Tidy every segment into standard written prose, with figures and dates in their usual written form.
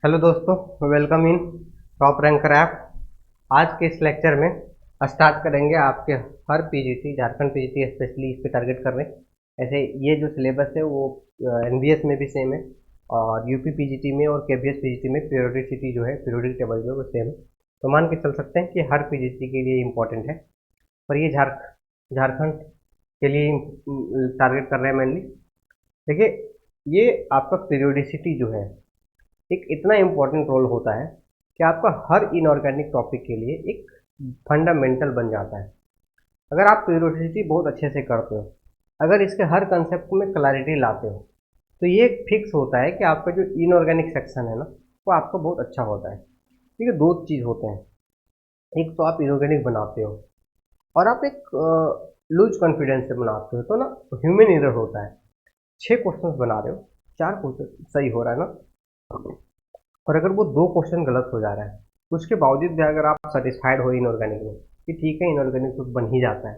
Hello दोस्तों, welcome in top ranker app. आज के इस लेक्चर में स्टार्ट करेंगे आपके हर पीजीटी, झारखंड पीजीटी स्पेशली इस पे टारगेट कर रहे हैं। ऐसे ये जो सिलेबस है वो एनबीएस में भी सेम है और यूपी पीजीटी में और केबीएस पीजीटी में पीरियोडिसिटी जो है, पीरियोडिक टेबल जो है वो सेम है। तो मान के चल सकते हैं कि हर पीजीटी के लिए इम्पोर्टेंट है, पर ये झारखंड के लिए टारगेट कर रहे हैं मेनली। देखिए, ये आपका पीरियोडिसिटी जो है एक इतना इम्पोर्टेंट रोल होता है कि आपका हर इनऑर्गेनिक टॉपिक के लिए एक फंडामेंटल बन जाता है। अगर आप पीरियोडिसिटी बहुत अच्छे से करते हो, अगर इसके हर कंसेप्ट में क्लैरिटी लाते हो, तो ये फिक्स होता है कि आपका जो इनऑर्गेनिक सेक्शन है ना, वो आपका बहुत अच्छा होता है। ठीक है, दो चीज़ होते हैं। एक तो आप इनऑर्गेनिक बनाते हो और आप एक लूज कॉन्फिडेंस से बनाते हो, तो ना ह्यूमन एरर होता है। 6 क्वेश्चन बना रहे हो, 4 क्वेश्चन सही हो रहा है ना, और अगर वो 2 क्वेश्चन गलत हो जा रहा है तो उसके बावजूद भी अगर आप सेटिस्फाइड हो इनऑर्गेनिक में कि ठीक है, इनऑर्गेनिक तो बन ही जाता है,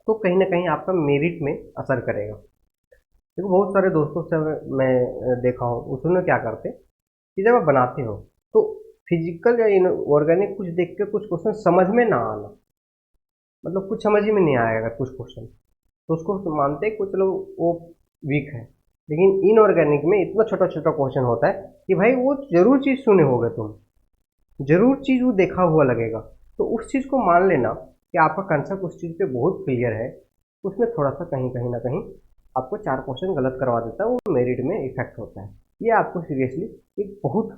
तो कहीं ना कहीं आपका मेरिट में असर करेगा। देखो, बहुत सारे दोस्तों से मैं देखा हूँ, उसमें क्या करते कि जब आप बनाते हो तो फिजिकल या इनऑर्गेनिक कुछ देख के कुछ क्वेश्चन समझ में ना आना, मतलब कुछ समझ ही में नहीं आएगा कुछ क्वेश्चन, तो उसको तो मानते हैं कि चलो वो वीक है। लेकिन इनऑर्गेनिक में इतना छोटा छोटा क्वेश्चन होता है कि भाई वो जरूर चीज़ सुने होगे तुम, जरूर चीज़ वो देखा हुआ लगेगा, तो उस चीज़ को मान लेना कि आपका कंसेप्ट उस चीज़ पे बहुत क्लियर है। उसमें थोड़ा सा कहीं कहीं ना कहीं आपको 4 क्वेश्चन गलत करवा देता है, वो मेरिट में इफेक्ट होता है। ये आपको सीरियसली एक बहुत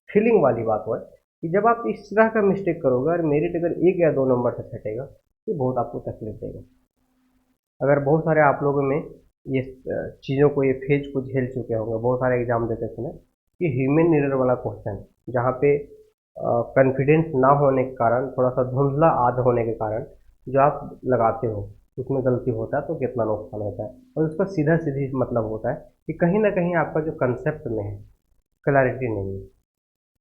फीलिंग वाली बात हुआ है कि जब आप इस तरह का मिस्टेक करोगे और मेरिट अगर 1 या 2 नंबर से छटेगा, तो बहुत आपको तकलीफ देगा। अगर बहुत सारे आप लोगों में ये चीज़ों को, ये फेज को झेल चुके होंगे, बहुत सारे एग्जाम देते समय कि ह्यूमन एरर वाला क्वेश्चन जहाँ पे कॉन्फिडेंस ना होने के कारण, थोड़ा सा धुंधला आद होने के कारण जो आप लगाते हो उसमें गलती होता है, तो कितना नुकसान होता है। और उसका सीधा सीधी मतलब होता है कि कहीं ना कहीं आपका जो कंसेप्ट में है क्लैरिटी नहीं है,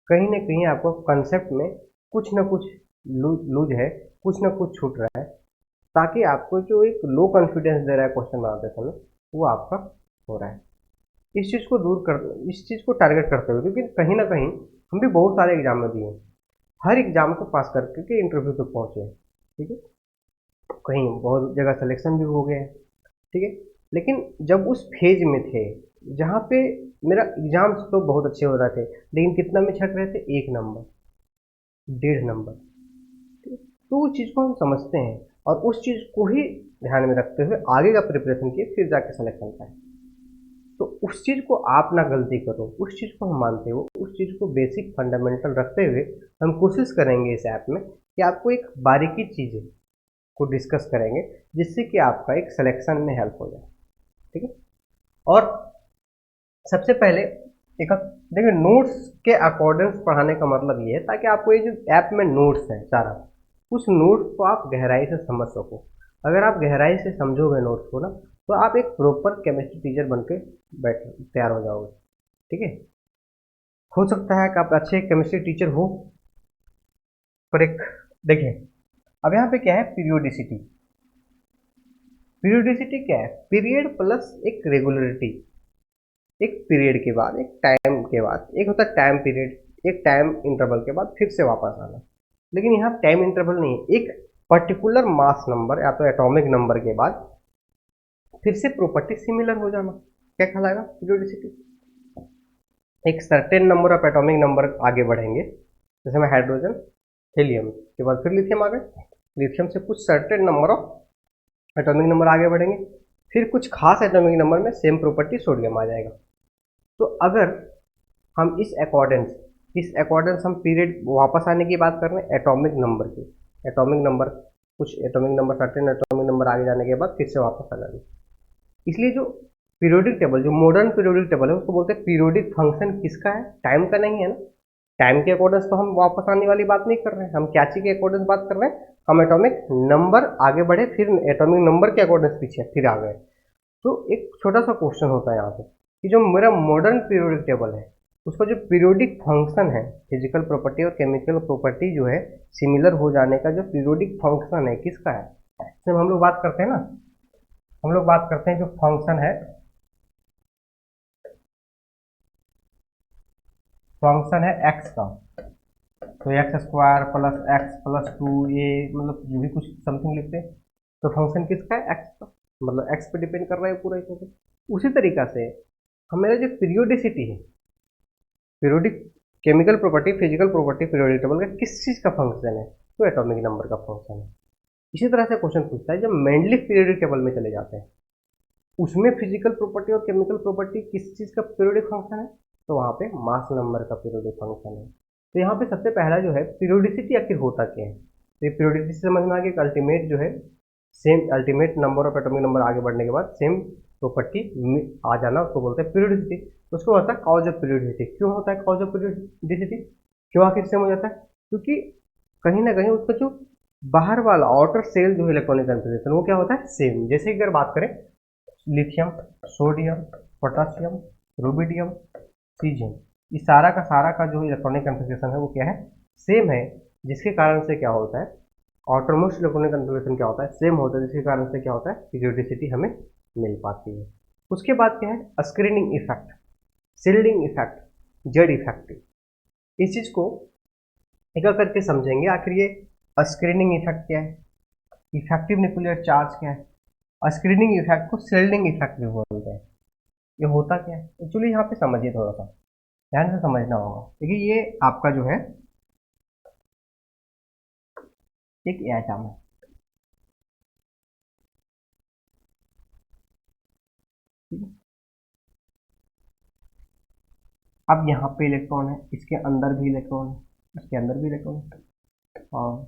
कहीं ना कहीं आपको कंसेप्ट में कुछ ना कुछ लूज है, कुछ ना कुछ छूट रहा है, ताकि आपको जो एक लो कॉन्फिडेंस दे रहा है क्वेश्चन बनाते समय, वो आपका हो रहा है। इस चीज़ को दूर कर, इस चीज़ को टारगेट करते हुए, क्योंकि कहीं ना कहीं हम भी बहुत सारे एग्जाम में दिए हैं, हर एग्जाम को पास करके के इंटरव्यू तक पहुंचे हैं। ठीक है, कहीं बहुत जगह सिलेक्शन भी हो गया है। ठीक है, लेकिन जब उस फेज में थे जहाँ पे मेरा एग्जाम्स तो बहुत अच्छे हो रहे थे, लेकिन कितना में छट रहे थे, 1 नंबर, 1.5 नंबर। तो उस चीज़ को हम समझते हैं और उस चीज़ को ही ध्यान में रखते हुए आगे का प्रिपरेशन किए, फिर जाके सिलेक्शन पाए। तो उस चीज़ को आप ना गलती करो, उस चीज़ को हम मानते हो, उस चीज़ को बेसिक फंडामेंटल रखते हुए हम कोशिश करेंगे इस ऐप में कि आपको एक बारीकी चीज़ें को डिस्कस करेंगे, जिससे कि आपका एक सिलेक्शन में हेल्प हो जाए। ठीक है, और सबसे पहले एक, देखिए, नोट्स के अकॉर्डिंग पढ़ाने का मतलब ये है ताकि आपको ये जो ऐप में नोट्स है सारा, उस नोट्स को आप गहराई से समझ सको। अगर आप गहराई से समझोगे नोट्स को ना, तो आप एक प्रॉपर केमिस्ट्री टीचर बन के बैठ तैयार हो जाओगे। ठीक है, हो सकता है कि आप अच्छे केमिस्ट्री टीचर हो, पर एक, देखिए, अब यहाँ पे क्या है, पीरियोडिसिटी। पीरियोडिसिटी क्या है? पीरियड प्लस एक रेगुलरिटी। एक पीरियड के बाद, एक टाइम के बाद, एक होता है टाइम पीरियड, एक टाइम इंटरवल के बाद फिर से वापस आना। लेकिन यहाँ टाइम इंटरवल नहीं है, एक पर्टिकुलर मास नंबर या तो एटॉमिक नंबर के बाद फिर से प्रॉपर्टी सिमिलर हो जाना, क्या कहलाएगा, पीरियोडिसिटी। एक certain number of atomic number आगे बढ़ेंगे, जैसे में हाइड्रोजन, हीलियम के बाद फिर लिथियम आ गए, लिथियम से कुछ certain number of atomic number आगे बढ़ेंगे, फिर कुछ खास एटॉमिक नंबर में सेम प्रॉपर्टी सोडियम आ जाएगा। तो अगर हम इस अकॉर्डेंस हम पीरियड वापस आने की बात कर रहे हैं एटॉमिक नंबर की, एटॉमिक नंबर, कुछ atomic number, certain atomic number आगे जाने के बाद फिर से वापस आ जाएंगे। इसलिए जो पीरियोडिक टेबल, जो मॉडर्न पीरियोडिक टेबल है, उसको बोलते हैं पीरियोडिक फंक्शन किसका है, टाइम का नहीं है ना। टाइम के अकॉर्डेंस तो हम वापस आने वाली बात नहीं कर रहे हैं, हम क्या चीज के अकॉर्डेंस बात कर रहे हैं, हम एटॉमिक नंबर आगे बढ़े, फिर एटॉमिक नंबर के अकॉर्डेंस पीछे फिर आ गए। तो एक छोटा सा क्वेश्चन होता है यहाँ पे कि जो मेरा मॉडर्न पीरियोडिक टेबल है, उसका जो पीरियोडिक फंक्शन है, फिजिकल प्रॉपर्टी और केमिकल प्रॉपर्टी जो है सिमिलर हो जाने का, जो पीरियोडिक फंक्शन है किसका है। जब हम लोग बात करते हैं ना, हम लोग बात करते हैं जो फंक्शन है, फंक्शन है एक्स का, तो x square plus x plus two, ये मतलब जो भी कुछ समथिंग लिखते हैं, तो फंक्शन किसका है, एक्स का, मतलब एक्स पे डिपेंड कर रहा है पूरा इक्वेशन। उसी तरीका से हमारा जो पीरियोडिसिटी है, periodic chemical property, physical property periodic table का किस चीज़ का फंक्शन है, तो एटॉमिक नंबर का फंक्शन है। इसी तरह से क्वेश्चन पूछता है, जब मेंडलीव पीरियोडिक टेबल में चले जाते हैं, उसमें फिजिकल प्रॉपर्टी और केमिकल प्रॉपर्टी किस चीज़ का पीरियोडिक फंक्शन है, तो वहाँ पे मास नंबर का पीरियोडिक फंक्शन है। तो यहाँ पे सबसे पहला जो है पीरियोडिसिटी आखिर होता क्या है, तो ये पीरियोडिसिटी समझ में आ गया कि अल्टीमेट जो है same, ultimate number of atomic number आगे बढ़ने के बाद सेम प्रॉपर्टी आ जाना, उसको बोलते हैं पीरियोडिसिटी। उसको होता है कॉज ऑफ पीरियोडिसिटी। क्यों होता है कॉज ऑफ पीरियोडिसिटी, क्यों आखिर सेम हो जाता है, क्योंकि कहीं ना कहीं उसका जो बाहर वाला आउटर सेल जो इलेक्ट्रॉनिक कन्फिग्रेशन वो क्या होता है, सेम। जैसे अगर बात करें lithium, sodium, potassium, rubidium, caesium, ये सारा का जो इलेक्ट्रॉनिक कन्फिग्रेशन है वो क्या है, सेम है। जिसके कारण से क्या होता है, आउटरमोस्ट इलेक्ट्रॉनिक कन्फिग्रेशन क्या होता है, सेम होता है, जिसके कारण से क्या होता है, पीरियोडिसिटी हमें मिल पाती है। उसके बाद क्या है, screening effect, shielding effect, Z effect. इस चीज को एक करके समझेंगे, आखिर ये स्क्रीनिंग इफेक्ट क्या है, इफेक्टिव न्यूक्लियर चार्ज क्या है। स्क्रीनिंग इफेक्ट को सील्डिंग इफेक्ट भी बोलते हैं। ये होता क्या है एक्चुअली, यहाँ पे समझिए, थोड़ा सा ध्यान से समझना होगा। देखिए ये आपका जो है एक एटम है, ठीक है। अब यहाँ पे इलेक्ट्रॉन है, इसके अंदर भी इलेक्ट्रॉन है, इसके अंदर भी इलेक्ट्रॉन है, और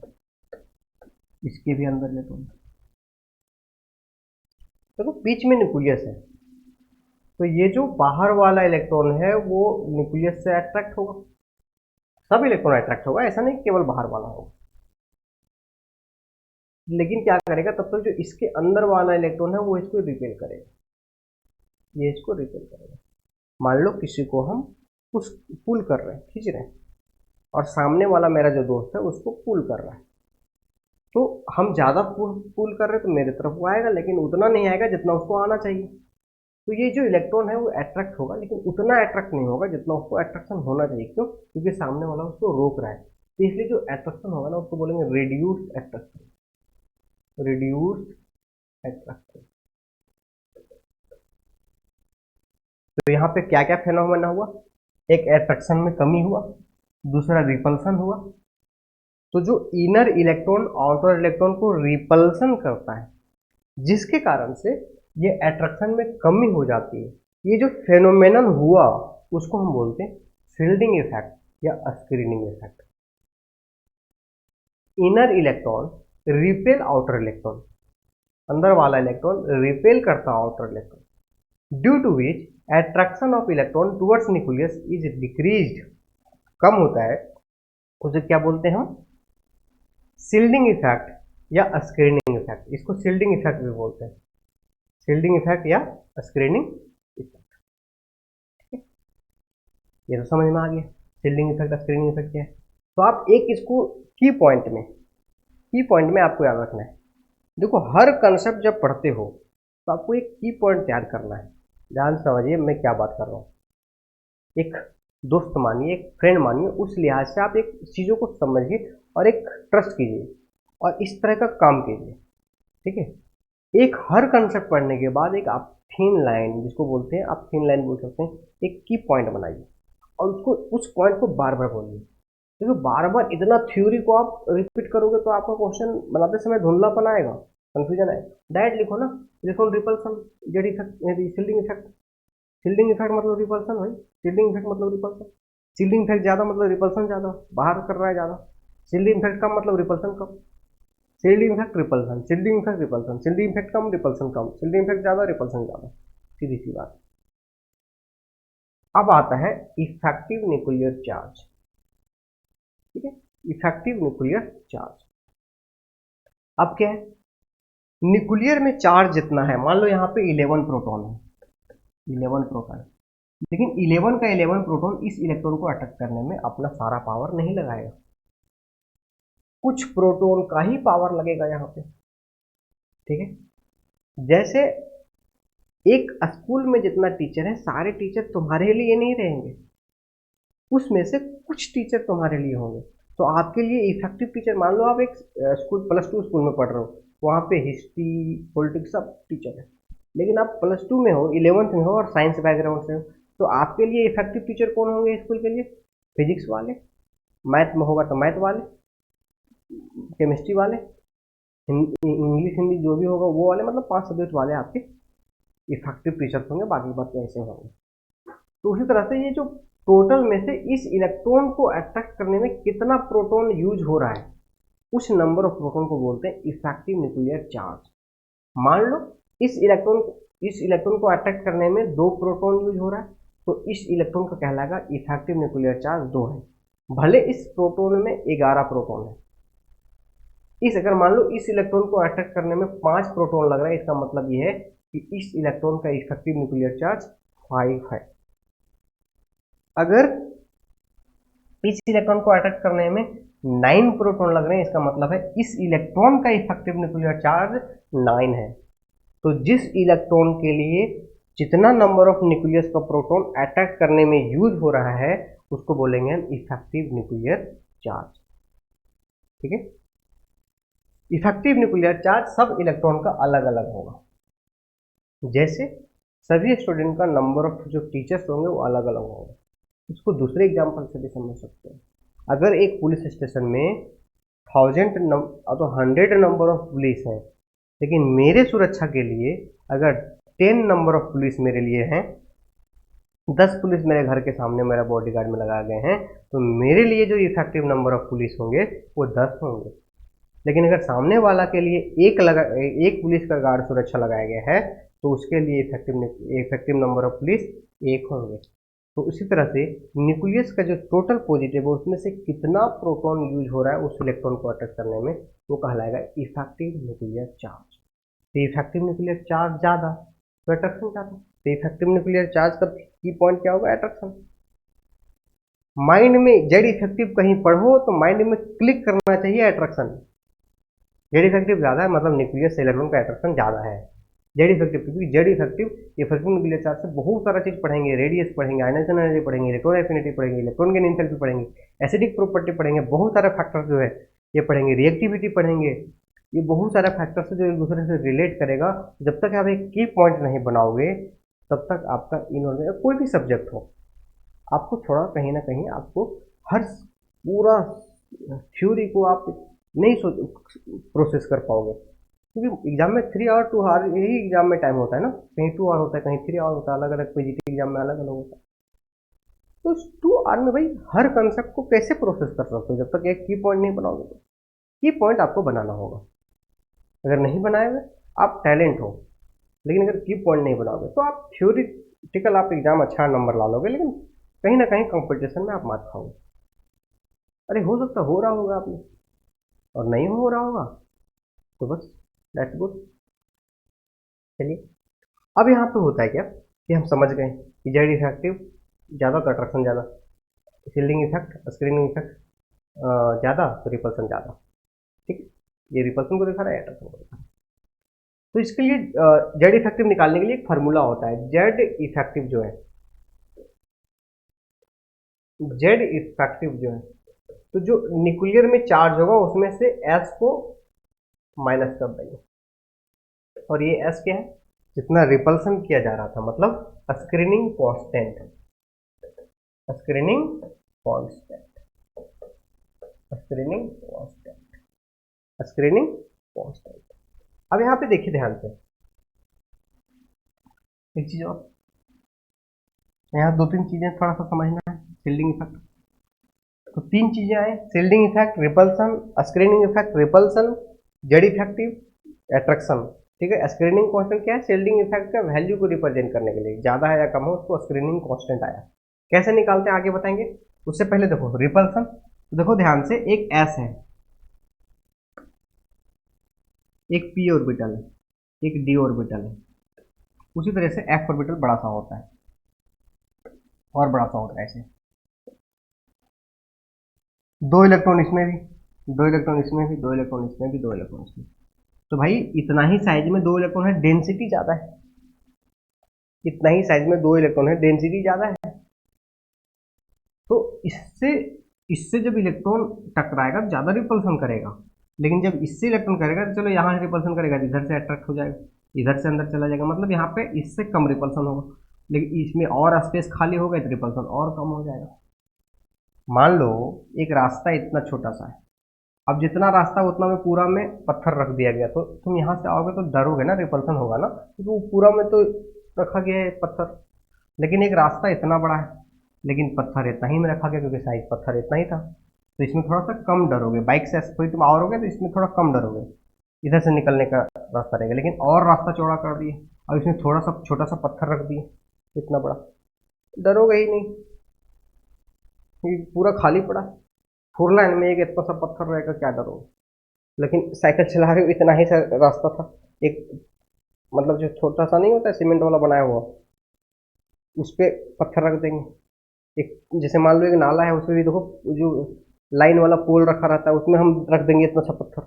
इसके भी अंदर इलेक्ट्रॉन है। देखो बीच में न्यूक्लियस है, तो ये जो बाहर वाला इलेक्ट्रॉन है वो न्यूक्लियस से अट्रैक्ट होगा, सब इलेक्ट्रॉन अट्रैक्ट होगा, ऐसा नहीं केवल बाहर वाला होगा। लेकिन क्या करेगा, तब तक जो इसके अंदर वाला इलेक्ट्रॉन है वो इसको रिपेल करेगा, ये इसको रिपेल करेगा। मान लो किसी को हम पुश पुल कर रहे हैं, खींच रहे हैं, और सामने वाला मेरा जो दोस्त है उसको पुल कर रहा है, तो हम ज़्यादा पुल कर रहे हैं तो मेरे तरफ वो आएगा, लेकिन उतना नहीं आएगा जितना उसको आना चाहिए। तो ये जो इलेक्ट्रॉन है वो अट्रैक्ट होगा, लेकिन उतना अट्रैक्ट नहीं होगा जितना उसको अट्रैक्शन होना चाहिए। क्यों, क्योंकि सामने वाला उसको रोक रहा है। तो इसलिए जो अट्रैक्शन होगा ना उसको बोलेंगे रिड्यूस्ड अट्रैक्शन, रिड्यूस्ड अट्रैक्शन। तो यहाँ पे क्या क्या फेनोमेना हुआ, एक अट्रैक्शन में कमी हुआ, दूसरा रिपल्सन हुआ। तो जो इनर इलेक्ट्रॉन आउटर इलेक्ट्रॉन को रिपल्सन करता है, जिसके कारण से ये अट्रैक्शन में कमी हो जाती है, ये जो फेनोमेनन हुआ उसको हम बोलते हैं फील्डिंग इफेक्ट या screening effect. Inner electron repel outer electron, अंदर वाला इलेक्ट्रॉन रिपेल करता outer electron, due to which attraction of electron towards nucleus is decreased, कम होता है। उसे क्या बोलते हैं हम, सील्डिंग इफेक्ट या स्क्रीनिंग इफेक्ट। इसको सील्डिंग इफेक्ट भी बोलते हैं, सील्डिंग इफेक्ट या स्क्रीनिंग इफेक्ट। ये तो समझ में आ गया सील्डिंग इफेक्ट स्क्रीनिंग इफेक्ट क्या है। तो आप एक इसको की पॉइंट में आपको याद रखना है। देखो हर कंसेप्ट जब पढ़ते हो तो आपको एक की पॉइंट याद करना है। ध्यान से समझिए मैं क्या बात कर रहा हूँ। एक दोस्त मानिए, एक फ्रेंड मानिए, उस लिहाज से आप एक चीज़ों को समझिए और एक ट्रस्ट कीजिए और इस तरह का काम कीजिए, ठीक है। एक हर कंसेप्ट पढ़ने के बाद एक आप थिन लाइन, जिसको बोलते हैं आप थिन लाइन बोल सकते हैं, एक की पॉइंट बनाइए और उसको उस पॉइंट को बार बार बोलिए। देखो बार बार इतना थ्योरी को आप रिपीट करोगे तो आपका क्वेश्चन बनाते समय धुंधलापन आएगा, कंफ्यूजन आएगा। डायरेक्ट लिखो ना, electron repulsion, Z effect, shielding effect. Shielding effect मतलब रिपल्सन भाई, शील्डिंग इफेक्ट मतलब रिपल्सन। शील्डिंग इफेक्ट ज़्यादा मतलब रिपल्सन ज़्यादा, बाहर कर रहा है ज़्यादा। शील्डिंग इफेक्ट कम मतलब रिपल्सन कम। Shielding effect repulsion, shielding effect repulsion, shielding effect कम रिपल्सन कम, शील्डिंग इफेक्ट ज़्यादा रिपल्सन ज़्यादा, सीधी सी बात। अब आता है इफेक्टिव न्यूक्लियर चार्ज, ठीक है, इफेक्टिव न्यूक्लियर चार्ज। अब क्या है, न्यूक्लियर में चार्ज जितना है, मान लो यहाँ पे 11 प्रोटॉन है, 11 प्रोटॉन, लेकिन 11 का 11 प्रोटॉन इस इलेक्ट्रॉन को अटैक करने में अपना सारा पावर नहीं लगाएगा, कुछ प्रोटॉन का ही पावर लगेगा यहाँ पे, ठीक है। जैसे एक स्कूल में जितना टीचर है, सारे टीचर तुम्हारे लिए नहीं रहेंगे, उसमें से कुछ टीचर तुम्हारे लिए होंगे। तो आपके लिए इफेक्टिव टीचर, मान लो आप एक स्कूल +2 स्कूल में पढ़ रहे हो, वहाँ पे हिस्ट्री पॉलिटिक्स सब टीचर है, लेकिन आप +2 में हो, 11th में हो और साइंस बैकग्राउंड से हो, तो आपके लिए इफेक्टिव टीचर कौन होंगे स्कूल के लिए? फिजिक्स वाले, मैथ में होगा तो मैथ वाले, केमिस्ट्री वाले, इंग्लिश हिंदी जो भी होगा वो वाले, मतलब 5 सब्जेक्ट वाले आपके इफेक्टिव टीचर्स होंगे, बाकी बात ऐसे होंगे। तो उसी तरह से ये जो टोटल में से इस इलेक्ट्रॉन को अट्रैक्ट करने में कितना प्रोटॉन यूज हो रहा है, उस नंबर ऑफ प्रोटॉन को बोलते हैं इफेक्टिव न्यूक्लियर चार्ज। मान लो इस इलेक्ट्रॉन को अट्रैक्ट करने में 2 प्रोटॉन यूज हो रहा है, तो इस इलेक्ट्रॉन का कहलाएगा इफेक्टिव न्यूक्लियर चार्ज 2 है, भले इस प्रोटॉन में 11 प्रोटॉन है। इस अगर मान लो इस इलेक्ट्रॉन को अट्रैक्ट करने में 5 प्रोटॉन लग रहा है, इसका मतलब ये है कि इस इलेक्ट्रॉन का इफेक्टिव न्यूक्लियर चार्ज 5 है। अगर इस इलेक्ट्रॉन को अट्रैक्ट करने में 9 प्रोटॉन लग रहे हैं, इसका मतलब है इस इलेक्ट्रॉन का इफेक्टिव न्यूक्लियर चार्ज 9 है। तो जिस इलेक्ट्रॉन के लिए जितना नंबर ऑफ न्यूक्लियस का प्रोटॉन अट्रैक्ट करने में यूज हो रहा है, उसको बोलेंगे हम इफेक्टिव न्यूक्लियर चार्ज। ठीक है, इफेक्टिव न्यूक्लियर चार्ज सब इलेक्ट्रॉन का अलग अलग होगा। जैसे सभी स्टूडेंट का नंबर ऑफ जो टीचर्स होंगे वो अलग अलग होगा। इसको दूसरे एग्जाम्पल से भी समझ सकते हैं। अगर एक पुलिस स्टेशन में 100 नंबर ऑफ पुलिस हैं, लेकिन मेरे सुरक्षा के लिए अगर 10 नंबर ऑफ पुलिस मेरे लिए हैं, 10 पुलिस मेरे घर के सामने मेरा बॉडीगार्ड में लगा गए हैं, तो मेरे लिए जो इफेक्टिव नंबर ऑफ पुलिस होंगे वो 10 होंगे। लेकिन अगर सामने वाला के लिए एक पुलिस का गार्ड सुरक्षा लगाया गया है, तो उसके लिए इफेक्टिव नंबर ऑफ पुलिस 1 होंगे। तो उसी तरह से न्यूक्लियस का जो टोटल पॉजिटिव है उसमें से कितना प्रोटॉन यूज हो रहा है उस इलेक्ट्रॉन को अटैक करने में, वो कहलाएगा इफेक्टिव न्यूक्लियर चार्ज। तो इफेक्टिव न्यूक्लियर चार्ज ज़्यादा तो अट्रैक्शन ज़्यादा। तो इफेक्टिव न्यूक्लियर चार्ज का की पॉइंट क्या होगा? अट्रैक्शन। माइंड में जेड इफेक्टिव कहीं पढ़ो तो माइंड में क्लिक करना चाहिए अट्रैक्शन। जेड इफेक्टिव ज़्यादा है मतलब न्यूक्लियस से इलेक्ट्रॉन का अट्रैक्शन ज़्यादा है। जेड इफेक्टिव, क्योंकि जेड इफेक्टिव न्यूक्लियर चार्ज से बहुत सारा चीज़ पढ़ेंगे, रेडियस पढ़ेंगे, आयनाइजेशन एनर्जी पढ़ेंगे, इलेक्ट्रॉन एफिनिटी पढ़ेंगे, इलेक्ट्रॉन गेन एंथैल्पी पढ़ेंगे, एसिडिक प्रॉपर्टी पढ़ेंगे, बहुत सारे फैक्टर जो है ये पढ़ेंगे, रिएक्टिविटी पढ़ेंगे। ये बहुत सारे फैक्टर्स जो एक दूसरे से रिलेट करेगा। जब तक आप एक की पॉइंट नहीं बनाओगे तब तक आपका इनऑर्गेनिक कोई भी सब्जेक्ट हो, आपको थोड़ा कहीं ना कहीं आपको हर पूरा थ्योरी को आप नहीं प्रोसेस कर पाओगे, क्योंकि एग्जाम में 3 आवर 2 आवर यही एग्जाम में टाइम होता है ना, कहीं 2 आवर होता है, कहीं 3 आवर होता है, अलग अलग पीजीटी एग्जाम में अलग अलग होता है। तो उस 2 आवर में भाई हर कंसेप्ट को कैसे प्रोसेस कर सकते हो जब तक एक की पॉइंट नहीं बनाओगे? तो की पॉइंट आपको बनाना होगा। अगर नहीं बनाएंगे आप टैलेंट हो, लेकिन अगर की पॉइंट नहीं बनाओगे तो आप थ्योरिटिकल आप एग्जाम अच्छा नंबर ला लोगे, लेकिन कहीं ना कहीं कंपटीशन में आप मात खाओगे। अरे हो सकता हो रहा होगा आपने, और नहीं हो रहा होगा तो बस दैट्स गुड। चलिए, अब यहाँ पे होता है क्या कि हम समझ गए कि जेड इफेक्टिव ज़्यादा तो अट्रैक्शन ज़्यादा, शील्डिंग इफेक्ट स्क्रीनिंग इफेक्ट ज़्यादा तो रिपल्सन ज़्यादा। ठीक है, ये रिपल्सन को दिखा रहा है, अट्रैक्शन को दिखा रहा है। तो इसके लिए जेड इफेक्टिव निकालने के लिए एक फार्मूला होता है। जेड इफेक्टिव जो है, जेड इफेक्टिव जो है, तो जो न्यूक्लियर में चार्ज होगा उसमें से एस को माइनस कर देंगे, और ये एस क्या है? जितना रिपल्सन किया जा रहा था, मतलब screening constant, screening constant, screening constant, screening constant. अब यहाँ पे देखिए ध्यान से एक चीज और, यहाँ 2-3 चीजें थोड़ा सा समझना है। शील्डिंग इफेक्ट, तो 3 चीजें आए, shielding effect, repulsion, screening effect, repulsion, Z effective, attraction. ठीक है, स्क्रीनिंग कांस्टेंट क्या है? शील्डिंग इफेक्ट का वैल्यू को रिप्रेजेंट करने के लिए, ज्यादा है या कम हो उसको स्क्रीनिंग कांस्टेंट आया। कैसे निकालते हैं आगे बताएंगे। उससे पहले देखो रिपल्सन, तो देखो ध्यान से, एक एस है, एक पी ऑर्बिटल है, एक डी ऑर्बिटल है, उसी तरह से एफ ऑर्बिटल बड़ा सा होता है और बड़ा सा होता है ऐसे, 2 इलेक्ट्रॉन इसमें भी, 2 इलेक्ट्रॉन इसमें भी, 2 इलेक्ट्रॉन इसमें भी, 2 इलेक्ट्रॉन इसमें। तो भाई इतना ही साइज में 2 इलेक्ट्रॉन है, डेंसिटी ज्यादा है। इतना ही साइज में 2 इलेक्ट्रॉन है, डेंसिटी ज्यादा है। तो इससे इससे जब इलेक्ट्रॉन टकराएगा तो ज़्यादा रिपल्सन करेगा, लेकिन जब इससे इलेक्ट्रॉन करेगा तो चलो यहाँ से रिपल्सन करेगा, इधर से अट्रैक्ट हो जाएगा, इधर से अंदर चला जाएगा, मतलब यहाँ पे इससे कम रिपल्सन होगा। लेकिन इसमें और स्पेस खाली हो गया तो रिपल्सन और कम हो जाएगा। मान लो एक रास्ता इतना छोटा सा है, अब जितना रास्ता उतना में पूरा में पत्थर रख दिया गया, तो तुम यहाँ से आओगे तो डरोगे ना, रिपल्सन होगा ना, क्योंकि वो पूरा में तो रखा गया है पत्थर। लेकिन एक रास्ता इतना बड़ा है, लेकिन पत्थर इतना ही में रखा गया क्योंकि साइज पत्थर इतना ही था, तो इसमें थोड़ा सा कम डरोगे। बाइक से कोई तुम आओगे तो इसमें थोड़ा कम डरोगे, इधर से निकलने का रास्ता रहेगा। लेकिन और रास्ता चौड़ा कर दिए, अब इसमें थोड़ा सा छोटा सा पत्थर रख दिए इतना बड़ा, डरोगे ही नहीं, ये पूरा खाली पड़ा है। 4 लाइन में एक इतना सा पत्थर रहेगा, क्या डरोगे। लेकिन साइकिल चला रहे हो, इतना ही सा रास्ता था, एक मतलब जो छोटा सा नहीं होता है सीमेंट वाला बनाया हुआ, उस पर पत्थर रख देंगे। एक जैसे मान लो एक नाला है, उसमें भी देखो जो लाइन वाला पोल रखा रहता है, उसमें हम रख देंगे इतना सा पत्थर,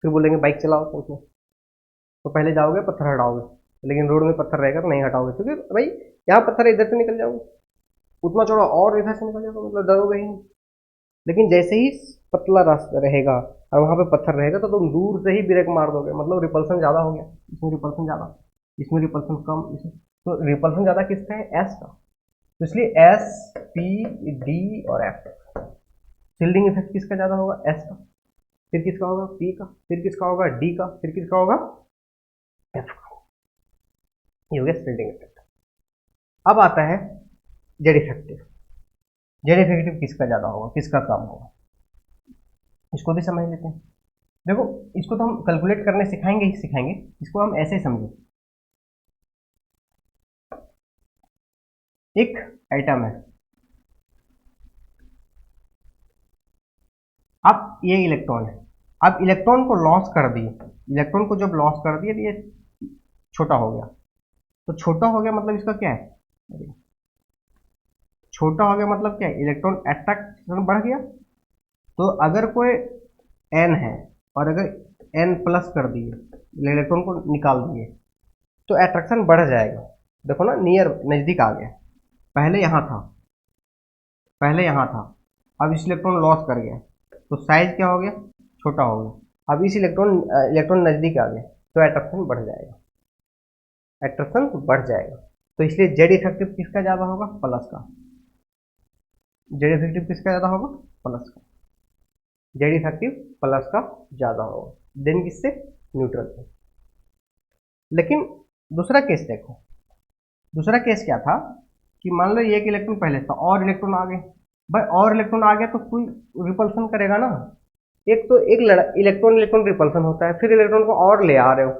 फिर बोलेंगे बाइक चलाओ तो उसमें, तो पहले जाओगे पत्थर हटाओगे, लेकिन रोड में पत्थर रहेगा तो नहीं हटाओगे, क्योंकि भाई यहाँ पत्थर है, इधर से निकल जाओगे, उतना चौड़ा और इधर से निकल जाओगे, मतलब डरोगे ही नहीं। लेकिन जैसे ही पतला रास्ता रहेगा और वहाँ पे पत्थर रहेगा तो तुम दूर से ही ब्रेक मार दोगे, मतलब रिपल्सन ज़्यादा हो गया, इसमें रिपल्सन ज़्यादा, इसमें रिपल्सन कम, इसमें तो रिपल्सन ज़्यादा किसका है, एस का। तो इसलिए एस, पी, डी और एफ, शिल्डिंग इफेक्ट किसका ज़्यादा होगा, एस का, फिर किसका होगा, पी का, फिर किसका होगा, डी का, फिर किसका होगा, एफ का। ये हो गया शिल्डिंग इफेक्ट। अब आता है जेड इफेक्टिव। जेड इफेक्टिव किसका ज़्यादा होगा, किसका कम होगा, इसको भी समझ लेते हैं। देखो इसको तो हम कैलकुलेट करने सिखाएंगे ही सिखाएंगे, इसको हम ऐसे समझें, एक आइटम है, अब ये इलेक्ट्रॉन है, अब इलेक्ट्रॉन को लॉस कर दिए, इलेक्ट्रॉन को जब लॉस कर दिए तो ये छोटा हो गया, तो छोटा हो गया मतलब इसका क्या है, छोटा हो गया मतलब क्या है, इलेक्ट्रॉन अट्रैक्शन बढ़ गया। तो अगर कोई एन है और अगर एन प्लस कर दिए, इलेक्ट्रॉन को निकाल दिए, तो अट्रैक्शन बढ़ जाएगा। देखो ना, नियर नज़दीक आ गया, पहले यहाँ था, पहले यहाँ था, अब इस इलेक्ट्रॉन लॉस कर गया तो साइज क्या हो गया, छोटा हो गया। अब इस इलेक्ट्रॉन नज़दीक आ गया तो अट्रैक्शन बढ़ जाएगा, अट्रैक्शन बढ़ जाएगा। तो इसलिए जेड इफेक्टिव किसका ज़्यादा होगा, प्लस का। जेड इफेक्टिव किसका ज़्यादा होगा, प्लस का। जेड इफेक्टिव प्लस का ज़्यादा होगा, देन किससे, न्यूट्रल से। लेकिन दूसरा केस देखो, दूसरा केस क्या था कि मान लो ये एक इलेक्ट्रॉन पहले था और इलेक्ट्रॉन आ गए, भाई और इलेक्ट्रॉन आ गया तो कोई रिपल्सन करेगा ना। एक तो एक इलेक्ट्रॉन इलेक्ट्रॉन रिपल्सन होता है, फिर इलेक्ट्रॉन को और ले आ रहे हो,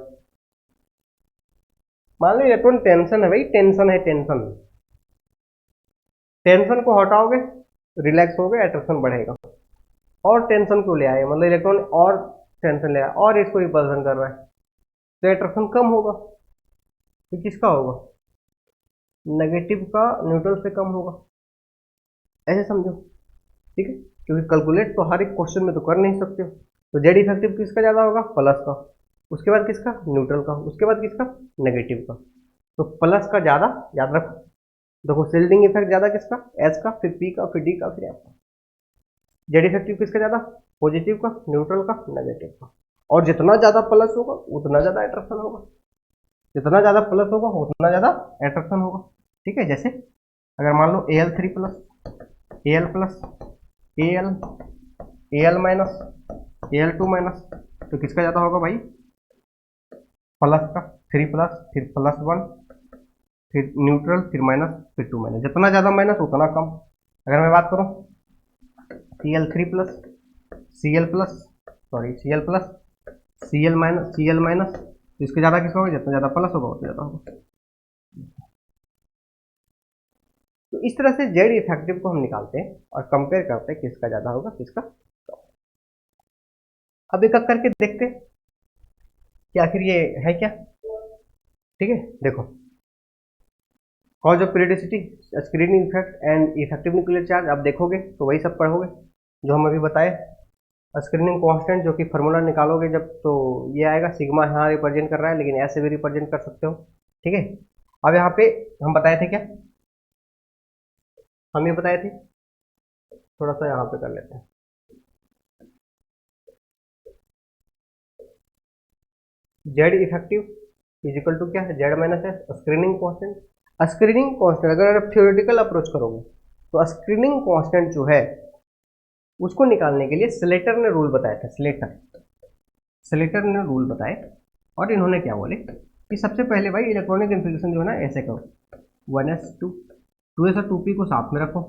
मान लो इलेक्ट्रॉन टेंशन है, भाई टेंशन है, टेंशन, टेंशन को हटाओगे रिलैक्स हो गए, अट्रैक्शन बढ़ेगा। और टेंशन को ले आए, मतलब इलेक्ट्रॉन और टेंशन ले आया और इसको रिपल्सन कर रहा है, तो अट्रैक्शन कम होगा, तो किसका होगा, नेगेटिव का न्यूट्रल से कम होगा, ऐसे समझो, ठीक है। क्योंकि कैलकुलेट तो हर एक क्वेश्चन में तो कर नहीं सकते हो। तो जेड इफेक्टिव किसका ज़्यादा होगा, प्लस का, उसके बाद किसका, न्यूट्रल का, उसके बाद किसका, नेगेटिव का। तो प्लस का ज़्यादा, याद रखो, देखो शिल्डिंग इफेक्ट ज़्यादा किसका, एस का, फिर पी का, फिर डी का, फिर एफ का। जेड इफेक्टिव किसका ज़्यादा, पॉजिटिव का, न्यूट्रल का, नेगेटिव का। और जितना ज़्यादा प्लस होगा उतना ज़्यादा अट्रैक्शन होगा, जितना ज़्यादा प्लस होगा उतना ज़्यादा अट्रैक्शन होगा, ठीक है। जैसे अगर मान लो Al3 plus, Al plus, Al, Al minus, Al2 minus, तो किसका ज़्यादा होगा भाई, प्लस का, 3 प्लस, फिर +1, फिर न्यूट्रल, फिर माइनस, फिर 2 माइनस, जितना ज़्यादा माइनस उतना कम। अगर मैं बात करूँ Cl3 plus, Cl plus, sorry Cl plus, Cl minus, Cl minus, तो इसके ज़्यादा किसका होगा, जितना ज़्यादा प्लस होगा उतना ज़्यादा होगा। तो इस तरह से जेड इफेक्टिव को हम निकालते हैं और कंपेयर करते हैं किसका ज़्यादा होगा, किसका कम। अब एक एक करके देखते हैं कि आखिर ये है क्या, ठीक है। देखो, cause of periodicity, screening effect and effective nuclear charge, आप देखोगे तो वही सब पढ़ोगे जो हम अभी बताए। स्क्रीनिंग कांस्टेंट जो कि फार्मूला निकालोगे जब, तो ये आएगा सिग्मा, यहाँ रिप्रेजेंट कर रहा है, लेकिन ऐसे भी रिप्रेजेंट कर सकते हो, ठीक है। अब यहाँ पे हम बताए थे क्या, हम ये बताए थे थोड़ा सा यहाँ पे कर लेते हैं। Z effective is equal to क्या है, Z minus S screening constant. Screening constant अगर आप थ्योरेटिकल अप्रोच करोगे तो स्क्रीनिंग कांस्टेंट जो है उसको निकालने के लिए स्लेटर ने रूल बताया था। स्लेटर ने रूल बताए और इन्होंने क्या बोले कि सबसे पहले भाई इलेक्ट्रॉनिक कन्फिग्रेशन जो है ना ऐसे करो, 1s2 2s और 2p को साथ में रखो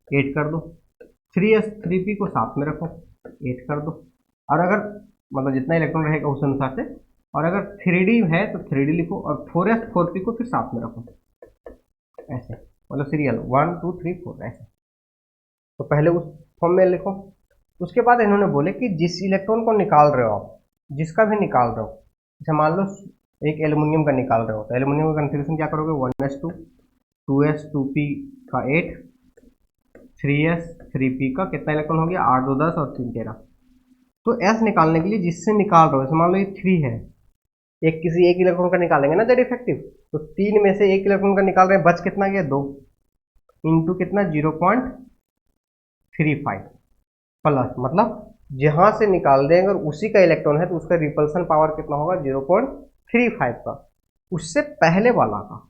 8 कर दो, 3s 3p को साथ में रखो 8 कर दो, और अगर मतलब जितना इलेक्ट्रॉन रहेगा उस अनुसार से, और अगर 3d है तो 3d लिखो और 4s 4p को फिर साथ में रखो ऐसे, मतलब सीरियल 1 2 3 4 ऐसे। तो पहले उस फॉर्म में लिखो। उसके बाद इन्होंने बोले कि जिस इलेक्ट्रॉन को निकाल रहे हो आप, जिसका भी निकाल रहे हो, जैसे मान लो एक एल्युमिनियम का निकाल रहे हो तो एल्युमिनियम का कन्फिग्रेशन क्या करोगे, 1s2 2s 2p का 8 3s 3p का कितना इलेक्ट्रॉन हो गया 8 2 10 और 3 13। तो s निकालने के लिए जिससे निकाल रहे हो, जैसे मान लो ये 3 है, एक किसी एक इलेक्ट्रॉन का निकालेंगे ना जेड इफेक्टिव, तो 3 में से एक इलेक्ट्रॉन का निकाल रहे हैं, बच कितना गया 2 इंटू कितना 0.35 प्लस, मतलब जहां से निकाल दें अगर उसी का इलेक्ट्रॉन है तो उसका रिपल्सन पावर कितना होगा 0.35 का। उससे पहले वाला का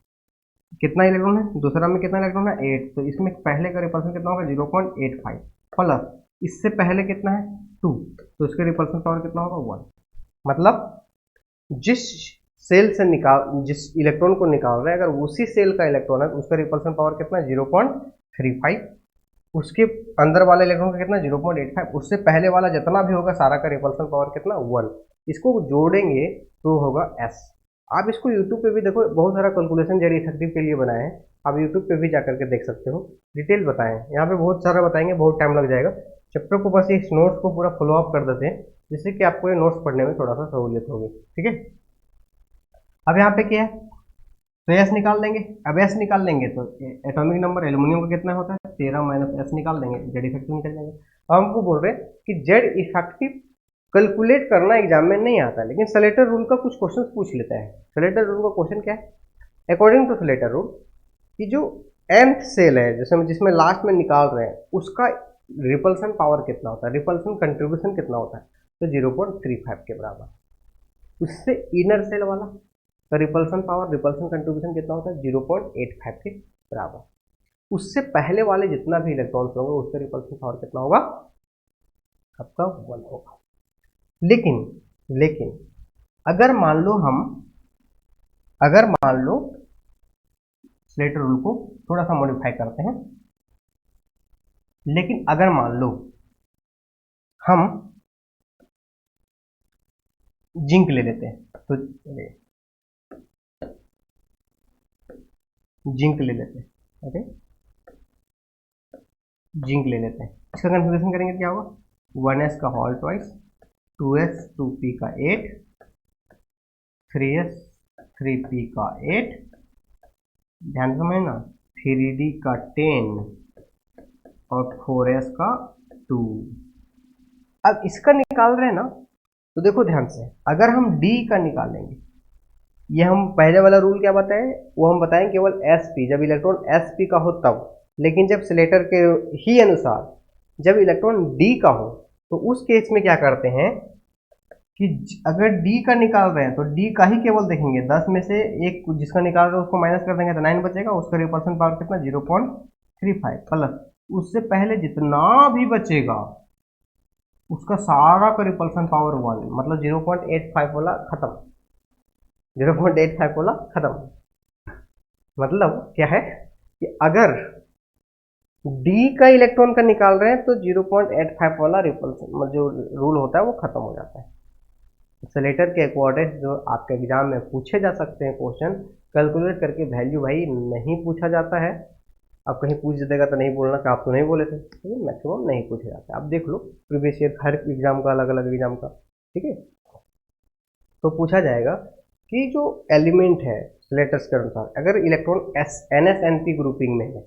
कितना इलेक्ट्रॉन है, दूसरा में कितना इलेक्ट्रॉन है 8, तो इसमें पहले का रिपल्सन कितना होगा 0.85 प्लस इससे पहले कितना है 2, तो इसका रिपल्सन पावर कितना होगा 1। मतलब जिस सेल से जिस इलेक्ट्रॉन को निकाल रहे हैं अगर उसी सेल का इलेक्ट्रॉन है तो उसका रिपल्सन पावर कितना है 0.35, उसके अंदर वाले इलेक्ट्रॉन का कितना 0.85, उससे पहले वाला जितना भी होगा सारा का रिपल्सन पावर कितना 1। इसको जोड़ेंगे तो होगा S। आप इसको YouTube पे भी देखो, बहुत सारा कैलकुलेशन जेड इफेक्टिव के लिए बनाए हैं, आप YouTube पे भी जाकर के देख सकते हो, डिटेल बताएं, यहाँ पे बहुत सारा बताएंगे, बहुत टाइम लग जाएगा। चैप्टर को बस इस नोट्स को पूरा फॉलो अप कर देते हैं जिससे कि आपको ये नोट्स पढ़ने में थोड़ा सा सहूलियत होगी, ठीक है। अब यहाँ पे क्या है, तो एस निकाल लेंगे। अब एस निकाल लेंगे तो एटॉमिक नंबर एल्यूमिनियम का कितना होता है 13 माइनस एस निकाल देंगे, जेड इफेक्टिव निकल जाएंगे। अब हमको बोल रहे हैं कि जेड इफेक्टिव कैलकुलेट करना एग्जाम में नहीं आता, लेकिन स्लेटर रूल का कुछ क्वेश्चन पूछ लेता है। स्लेटर रूल का क्वेश्चन क्या है, अकॉर्डिंग टू स्लेटर रूल कि जो nth सेल है जैसे जिसमें लास्ट में निकाल रहे हैं उसका रिपल्सन पावर कितना होता है, रिपल्सन कंट्रीब्यूशन कितना होता है, तो 0.35 के बराबर। उससे इनर सेल वाला तो रिपल्सन पावर रिपल्सन कंट्रीब्यूशन कितना होता है 0.85 के बराबर। उससे पहले वाले जितना भी इलेक्ट्रॉन्स होंगे उसका रिपल्सन पावर कितना होगा, आपका 1 होगा। लेकिन अगर मान लो स्लेटर रूल को थोड़ा सा मॉडिफाई करते हैं, लेकिन अगर मान लो हम जिंक ले लेते हैं तो जिंक ले लेते हैं, ओके, जिंक ले लेते हैं, इसका कन्फिग्रेशन करेंगे क्या होगा 1s का होल ट्वाइस 2s 2p का 8 3s 3p का 8, ध्यान से समझना 3d का 10 और 4s का 2। अब इसका निकाल रहे हैं ना, तो देखो ध्यान से, अगर हम d का निकालेंगे, ये हम पहले वाला रूल क्या बताएं, वो हम बताएं केवल sp, जब इलेक्ट्रॉन sp का हो तब, लेकिन जब स्लेटर के ही अनुसार जब इलेक्ट्रॉन d का हो तो उस केस में क्या करते हैं कि अगर d का निकाल रहे हैं तो d का ही केवल देखेंगे, 10 में से एक जिसका निकाल रहे हैं उसको माइनस कर देंगे तो 9 बचेगा, उसका रिपल्सन पावर कितना 0.35 प्लस उससे पहले जितना भी बचेगा उसका सारा का रिपल्सन पावर 1, मतलब 0.85 वाला खत्म, 0.85 वाला खत्म। मतलब क्या है कि अगर d का इलेक्ट्रॉन का निकाल रहे हैं तो 0.85 वाला रिपल्सन जो रूल होता है वो खत्म हो जाता है। स्लेटर के अकॉर्डिंग जो आपके एग्जाम में पूछे जा सकते हैं क्वेश्चन, कैलकुलेट करके वैल्यू भाई नहीं पूछा जाता है। अब कहीं पूछ देगा तो नहीं बोलना कि आप तो नहीं बोले थे, लेकिन मैक्सिमम नहीं पूछा जाता है। आप देख लो प्रीवियस ईयर हर एग्जाम का अलग अलग एग्जाम का, ठीक है, तो पूछा जाएगा कि जो एलिमेंट है स्लेटर्स के अनुसार अगर इलेक्ट्रॉन NS-NP ग्रुपिंग में है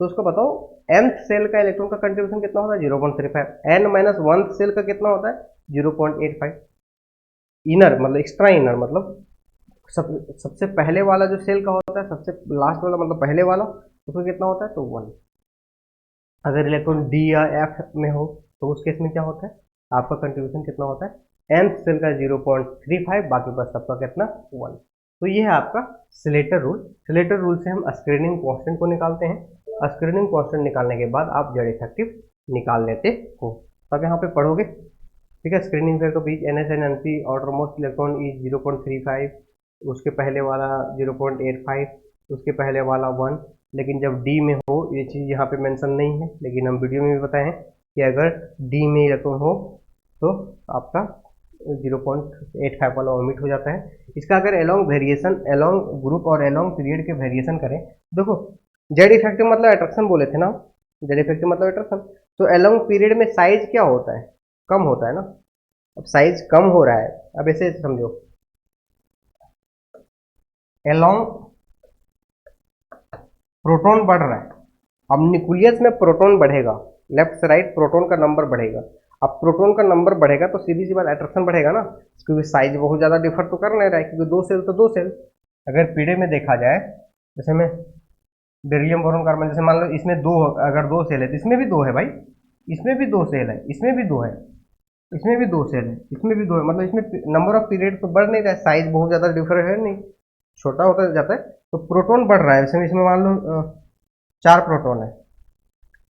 तो उसको बताओ nth सेल का इलेक्ट्रॉन का कंट्रीब्यूशन कितना होता है 0.35, n-1 सेल का कितना होता है 0.85, इनर मतलब एक्स्ट्रा इनर मतलब सबसे पहले वाला जो सेल का होता है, सबसे लास्ट वाला मतलब पहले वाला, उसका कितना होता है तो 1। अगर इलेक्ट्रॉन डी या एफ में हो तो उस केस में क्या होता है, आपका कंट्रीब्यूशन कितना होता है, nth सेल का 0.35, बाकी बस सबका कितना 1। तो ये है आपका स्लेटर रूल। स्लेटर रूल से हम स्क्रीनिंग कांस्टेंट को निकालते हैं। स्क्रीनिंग कांस्टेंट निकालने के बाद आप जेड इफेक्टिव निकाल लेते हो। तब यहाँ पे पढ़ोगे, ठीक है, स्क्रीनिंग फेयर के बीच N S N N P outer most electron is 0.35, उसके पहले वाला 0.85, उसके पहले वाला 1। लेकिन जब डी में हो, ये चीज़ यहाँ पे मेंशन नहीं है, लेकिन हम वीडियो में भी बताए हैं कि अगर डी में इलेक्ट्रॉन हो तो आपका 0.85 वाला ओमिट हो जाता है। इसका अगर एलोंग वेरिएशन, एलोंग ग्रुप और एलोंग पीरियड के वेरिएशन करें, देखो जेड इफेक्टिव मतलब अट्रैक्शन बोले थे ना, जेड इफेक्टिव मतलब अट्रैक्शन, तो एलोंग पीरियड में साइज क्या होता है, कम होता है ना। अब साइज कम हो रहा है, अब ऐसे समझो, एलोंग प्रोटॉन बढ़ रहा है, अब न्यूक्लियस में प्रोटॉन बढ़ेगा, लेफ्ट से राइट प्रोटॉन का नंबर बढ़ेगा। अब प्रोटॉन का नंबर बढ़ेगा तो सीधी सी बात अट्रैक्शन बढ़ेगा ना, क्योंकि साइज बहुत ज़्यादा डिफर तो कर नहीं रहा है, क्योंकि दो सेल तो दो सेल। अगर पीरियड में देखा जाए, जैसे मैं बेरिलियम बोरोन कार्बन, जैसे मान लो इसमें दो, अगर दो सेल है तो इसमें भी दो है भाई, इसमें भी दो सेल है, इसमें भी दो है, इसमें भी दो सेल है, इसमें भी दो है, मतलब इसमें नंबर ऑफ पीरियड तो बढ़ नहीं रहा है, साइज बहुत ज़्यादा डिफर है नहीं, छोटा होता जाता है, तो प्रोटॉन बढ़ रहा है। जैसे इसमें मान लो 4 प्रोटॉन है,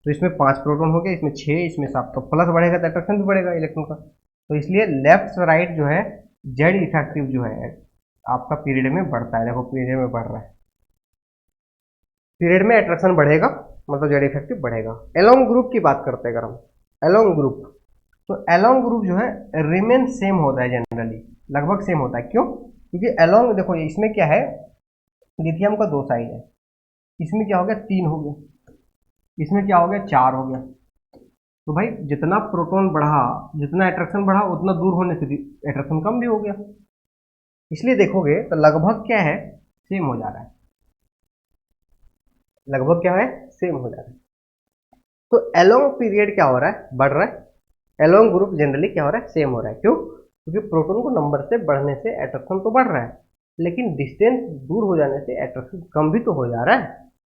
तो इसमें 5 प्रोटॉन हो गए, इसमें 6, इसमें 7, तो प्लस बढ़ेगा तो अट्रैक्शन भी बढ़ेगा इलेक्ट्रॉन का। तो इसलिए लेफ्ट से राइट जो है जेड इफेक्टिव जो है आपका पीरियड में बढ़ता है। देखो पीरियड में बढ़ रहा है, पीरियड में अट्रैक्शन बढ़ेगा मतलब जेड इफेक्टिव बढ़ेगा। एलोंग ग्रुप की बात करते हैं अगर हम, एलोंग ग्रुप, तो एलोंग ग्रुप जो है रिमेन सेम होता है जनरली, लगभग सेम होता है। क्यों? क्योंकि एलोंग देखो इसमें क्या है, लिथियम का 2 साइड है, इसमें क्या हो गया 3 हो गया, इसमें क्या हो गया 4 हो गया। तो भाई जितना प्रोटॉन बढ़ा, जितना अट्रैक्शन बढ़ा, उतना दूर होने से अट्रैक्शन कम भी हो गया। इसलिए देखोगे तो लगभग क्या है, सेम हो जा रहा है, लगभग क्या है, सेम हो जा रहा है। तो एलोंग पीरियड क्या हो रहा है, बढ़ रहा है। एलोंग ग्रुप जनरली क्या हो रहा है, सेम हो रहा है। क्यों? क्योंकि प्रोटॉन को नंबर से बढ़ने से अट्रैक्शन तो बढ़ रहा है, लेकिन डिस्टेंस दूर हो जाने से अट्रैक्शन कम भी तो हो जा रहा है,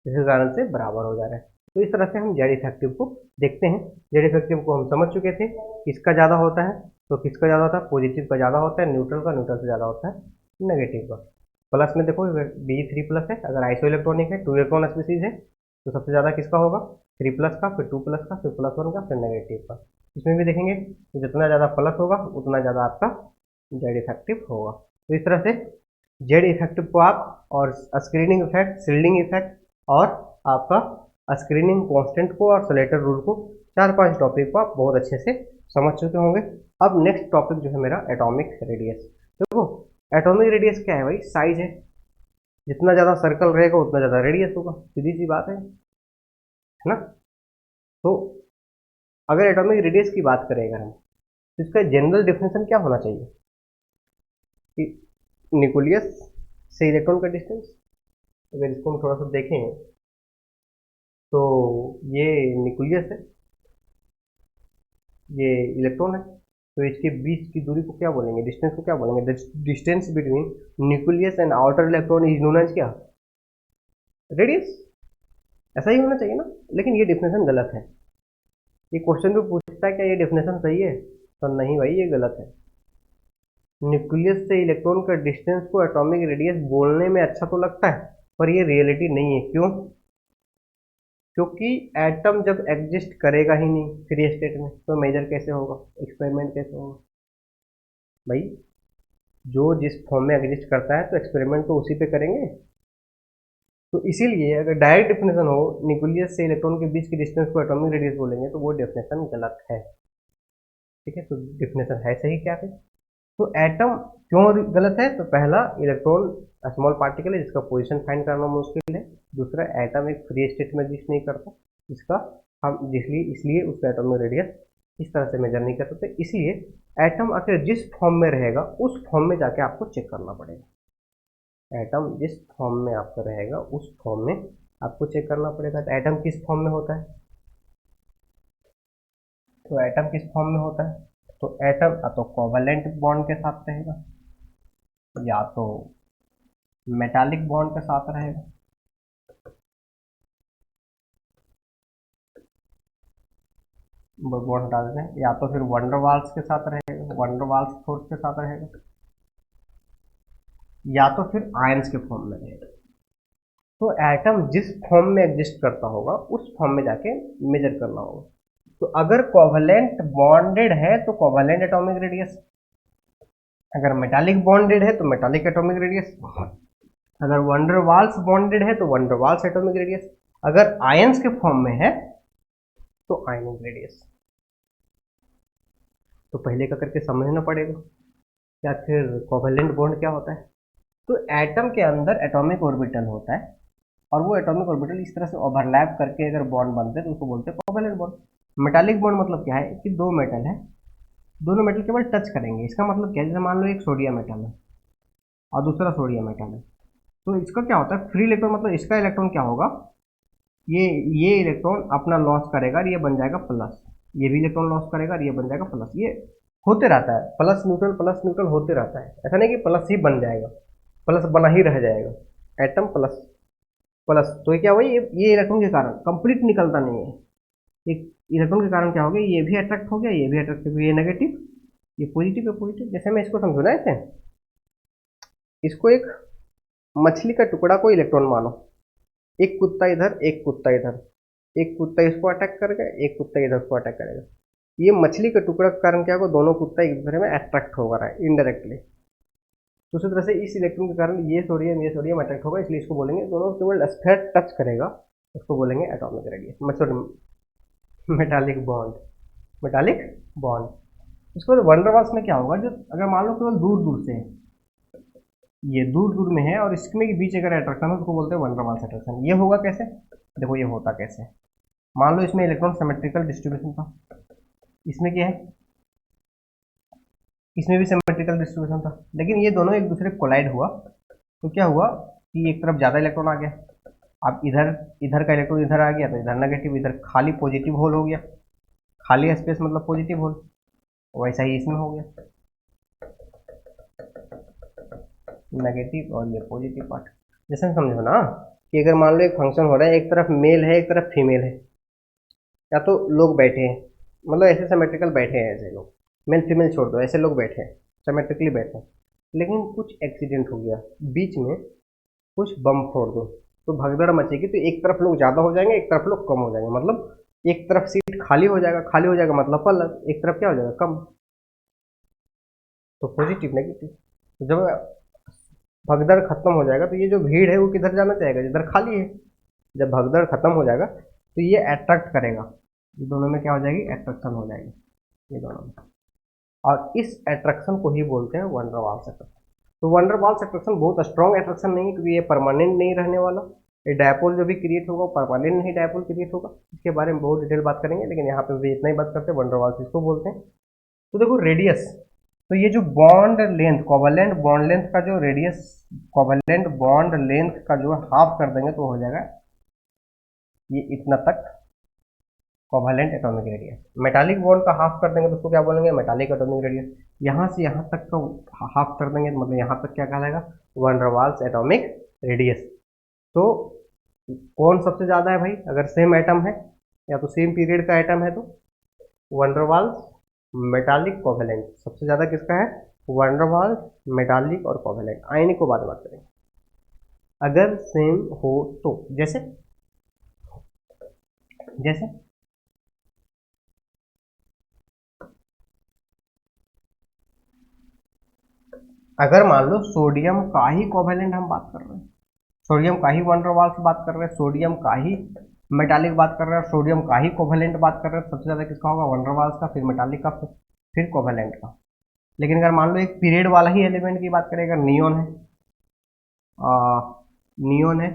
जिसके कारण से बराबर हो जा रहा है। तो इस तरह से हम जेड इफेक्टिव को देखते हैं। जेड इफेक्टिव को हम समझ चुके थे, किसका ज़्यादा होता है, तो किसका ज़्यादा होता है, पॉजिटिव का ज़्यादा होता है, न्यूट्रल का, न्यूट्रल से ज़्यादा होता है नेगेटिव का। प्लस में देखो Be3+ है, अगर आइसो इलेक्ट्रॉनिक है, 2 इलेक्ट्रॉन स्पीसीज है, तो सबसे ज़्यादा किसका होगा, 3+ का, फिर 2+ का, फिर +1 का, फिर नेगेटिव का। इसमें भी देखेंगे तो जितना ज़्यादा प्लस होगा उतना ज़्यादा आपका जेड इफेक्टिव होगा। तो इस तरह से जेड इफेक्टिव को आप, और स्क्रीनिंग इफेक्ट, शील्डिंग इफेक्ट, और आपका स्क्रीनिंग कांस्टेंट को और स्लेटर रूल को, 4-5 टॉपिक को आप बहुत अच्छे से समझ चुके होंगे। अब नेक्स्ट टॉपिक जो है मेरा एटॉमिक रेडियस। देखो एटॉमिक रेडियस क्या है भाई, साइज है, जितना ज़्यादा सर्कल रहेगा उतना ज़्यादा रेडियस होगा, सीधी सी बात है ना। तो अगर एटॉमिक रेडियस की बात करें अगर हम, तो इसका जनरल डेफिनेशन क्या होना चाहिए कि न्यूक्लियस से इलेक्ट्रॉन का डिस्टेंस, अगर इसको हम थोड़ा सा देखें तो ये न्यूक्लियस है, ये इलेक्ट्रॉन है, तो इसके बीच की दूरी को क्या बोलेंगे, डिस्टेंस को क्या बोलेंगे, distance between nucleus and outer electron is known as क्या, रेडियस। ऐसा ही होना चाहिए ना, लेकिन ये डेफिनेशन गलत है। ये क्वेश्चन भी पूछता है क्या ये डेफिनेशन सही है, तो नहीं भाई ये गलत है। न्यूक्लियस से इलेक्ट्रॉन का डिस्टेंस को एटॉमिक रेडियस बोलने में अच्छा तो लगता है, पर ये रियलिटी नहीं है। क्यों? क्योंकि एटम जब एग्जिस्ट करेगा ही नहीं फ्री स्टेट में, तो मेजर कैसे होगा, एक्सपेरिमेंट कैसे होगा भाई। जो जिस फॉर्म में एग्जिस्ट करता है तो एक्सपेरिमेंट तो उसी पे करेंगे। तो इसीलिए अगर डायरेक्ट डेफिनेशन हो न्यूक्लियस से इलेक्ट्रॉन के बीच की डिस्टेंस को एटॉमिक रेडियस बोलेंगे तो वो डेफिनेशन गलत है। ठीक है, तो डेफिनेशन है सही क्या है, तो एटम क्यों गलत है, तो पहला इलेक्ट्रॉन स्मॉल पार्टिकल है जिसका पोजीशन फाइंड करना मुश्किल है, दूसरा एटम एक फ्री स्टेट में एग्जिस्ट नहीं करता, इसका हम जिसलिए इसलिए उसका एटॉमिक रेडियस इस तरह से मेजर नहीं कर सकते। इसलिए एटम आखिर जिस फॉर्म में रहेगा उस फॉर्म में जाके आपको चेक करना पड़ेगा। एटम जिस फॉर्म में आपका रहेगा उस फॉर्म में आपको चेक करना पड़ेगा। तो एटम किस फॉर्म में होता है, तो एटम किस फॉर्म में होता है, तो एटम या तो कोवैलेंट बॉन्ड के साथ रहेगा, या तो मेटालिक बॉन्ड के साथ रहेगा, बॉन्ड हटा देते हैं, या तो फिर वंडर वाल्स के साथ रहेगा, वंडर वाल्स फोर्स के साथ रहेगा, या तो फिर आयंस के फॉर्म में रहेगा। तो एटम जिस फॉर्म में एग्जिस्ट करता होगा उस फॉर्म में जाके मेजर करना होगा। तो अगर कोवेलेंट बॉन्डेड है तो कोवेलेंट एटॉमिक रेडियस, अगर मेटालिक बॉन्डेड है तो मेटालिक एटॉमिक रेडियस, अगर वंडर वाल्स बॉन्डेड है तो वंडर वाल्स एटॉमिक रेडियस, अगर आयंस के फॉर्म में है तो आयनिक रेडियस। तो पहले का करके समझना पड़ेगा कि आखिर कोवेलेंट बॉन्ड क्या होता है। तो एटम के अंदर एटॉमिक ऑर्बिटल होता है और वो एटॉमिक ऑर्बिटल इस तरह से ओवरलैप करके अगर बॉन्ड बनते हैं तो उसको बोलते हैं कोवेलेंट बॉन्ड। मेटालिक बॉन्ड मतलब क्या है कि दो मेटल है, दोनों मेटल केवल टच करेंगे। इसका मतलब क्या है, जैसे मान लो एक सोडियम मेटल है और दूसरा सोडियम मेटल है, तो इसका क्या होता है, फ्री इलेक्ट्रॉन, मतलब इसका इलेक्ट्रॉन क्या होगा, ये इलेक्ट्रॉन अपना लॉस करेगा और ये बन जाएगा प्लस, ये भी इलेक्ट्रॉन लॉस करेगा और ये बन जाएगा प्लस। ये होते रहता है, प्लस न्यूट्रल होते रहता है। ऐसा नहीं कि प्लस ही बन जाएगा, प्लस बना ही रह जाएगा, एटम प्लस प्लस। तो क्या हुआ, ये इलेक्ट्रॉन के कारण कंप्लीट निकलता नहीं है। एक इलेक्ट्रॉन के कारण क्या हो गया, ये भी अट्रैक्ट हो गया, ये भी अट्रैक्ट हो गया, ये नेगेटिव, ये पॉजिटिव है पॉजिटिव। जैसे मैं इसको समझू ना, ऐसे इसको एक मछली का टुकड़ा को इलेक्ट्रॉन मानो, एक कुत्ता इधर एक कुत्ता इधर, एक कुत्ता इसको अटैक करेगा, एक कुत्ता इधर को अटैक करेगा। ये मछली का टुकड़ा के कारण क्या होगा, दोनों कुत्ता एक दूसरे में अट्रैक्ट होगा रहा है इनडायरेक्टली। तो उसी तरह से इस इलेक्ट्रॉन के कारण ये सोडियम अटैक्ट होगा, इसलिए इसको बोलेंगे, दोनों केवल स्फीयर टच करेगा, इसको बोलेंगे atomic radius, metallic bond, metallic bond. उसके बाद वंडर वाल्स में क्या होगा, जो अगर मान लो केवल दूर दूर से है, ये दूर दूर में है और इसमें के बीच अगर अट्रैक्शन है उसको बोलते हैं वंडर वाल्स अट्रैक्शन। ये होगा कैसे, देखो ये होता कैसे, मान लो इसमें इलेक्ट्रॉन सिमेट्रिकल डिस्ट्रीब्यूशन था, इसमें क्या है, इसमें भी सिमेट्रिकल डिस्ट्रीब्यूशन था, लेकिन ये दोनों एक दूसरे कोलाइड हुआ तो क्या हुआ कि एक तरफ ज़्यादा इलेक्ट्रॉन आ गया। अब इधर का इलेक्ट्रॉन इधर आ गया तो इधर नेगेटिव, इधर खाली पॉजिटिव होल हो गया, खाली स्पेस मतलब पॉजिटिव होल, वैसा ही इसमें हो गया, नेगेटिव और ये पॉजिटिव पार्ट। जैसे समझो ना कि अगर मान लो एक फंक्शन हो रहा है, एक तरफ मेल है एक तरफ फीमेल है, या तो लोग बैठे हैं, मतलब ऐसे सिमेट्रिकल बैठे हैं, ऐसे लोग, मेल फीमेल छोड़ दो, ऐसे लोग बैठे हैं सिमेट्रिकली बैठे हैं, लेकिन कुछ एक्सीडेंट हो गया बीच में, कुछ बम फोड़ दो तो भगदड़ मचेगी, तो एक तरफ लोग ज़्यादा हो जाएंगे एक तरफ लोग कम हो जाएंगे, मतलब एक तरफ सीट खाली हो जाएगा मतलब प्लस, एक तरफ क्या हो जाएगा कम, तो पॉजिटिव नेगेटिव। तो जब भगदड़ खत्म हो जाएगा तो ये जो भीड़ है वो किधर जाना चाहेगा, जिधर खाली है। जब भगदड़ खत्म हो जाएगा तो ये अट्रैक्ट करेगा, ये दोनों में क्या हो जाएगी, अट्रैक्शन हो जाएगी ये दोनों में, और इस अट्रैक्शन को ही बोलते हैं वंडर वाल्स अट्रैक्शन। तो वंडर वाल्स अट्रैक्शन बहुत स्ट्रॉन्ग अट्रैक्शन नहीं है, क्योंकि ये परमानेंट नहीं रहने वाला, ये डायपोल जो भी क्रिएट होगा वो परमानेंट नहीं डायपोल क्रिएट होगा, इसके बारे में बहुत डिटेल बात करेंगे, लेकिन यहाँ पे भी इतना ही बात करते हैं, वंडर वाल्स इसको बोलते हैं। तो देखो रेडियस, तो ये जो bond length, covalent bond length का जो रेडियस, कोवेलेंट बॉन्ड लेंथ का जो हाफ कर देंगे तो हो जाएगा ये इतना तक covalent atomic radius. Metallic bond का हाफ कर देंगे तो उसको क्या बोलेंगे, मेटालिक एटॉमिक रेडियस। यहाँ से यहाँ तक का हाफ कर देंगे तो मतलब यहाँ तक क्या कहलाएगा, वंडर वाल्स एटॉमिक रेडियस। तो कौन सबसे ज़्यादा है भाई, अगर सेम एटम है या तो सेम पीरियड का एटम है तो वंडर वाल्स, मेटालिक, कोवेलेंट। सबसे ज़्यादा किसका है, वंडर वाल्स, मेटालिक और कोवेलेंट। आयनिक को बाद में बात करेंगे। अगर सेम हो तो जैसे जैसे अगर मान लो सोडियम का ही कोवेलेंट हम बात कर रहे हैं, सोडियम का ही वंडर वाल्स बात कर रहे हैं, सोडियम का ही मेटालिक बात कर रहे हैं, सोडियम का ही कोवेलेंट बात कर रहे हैं, सबसे ज़्यादा किसका होगा, वंडर वाल्स का, फिर मेटालिक का, फिर कोवेलेंट का। लेकिन अगर मान लो एक पीरियड वाला ही एलिमेंट की बात करें, अगर नियोन है,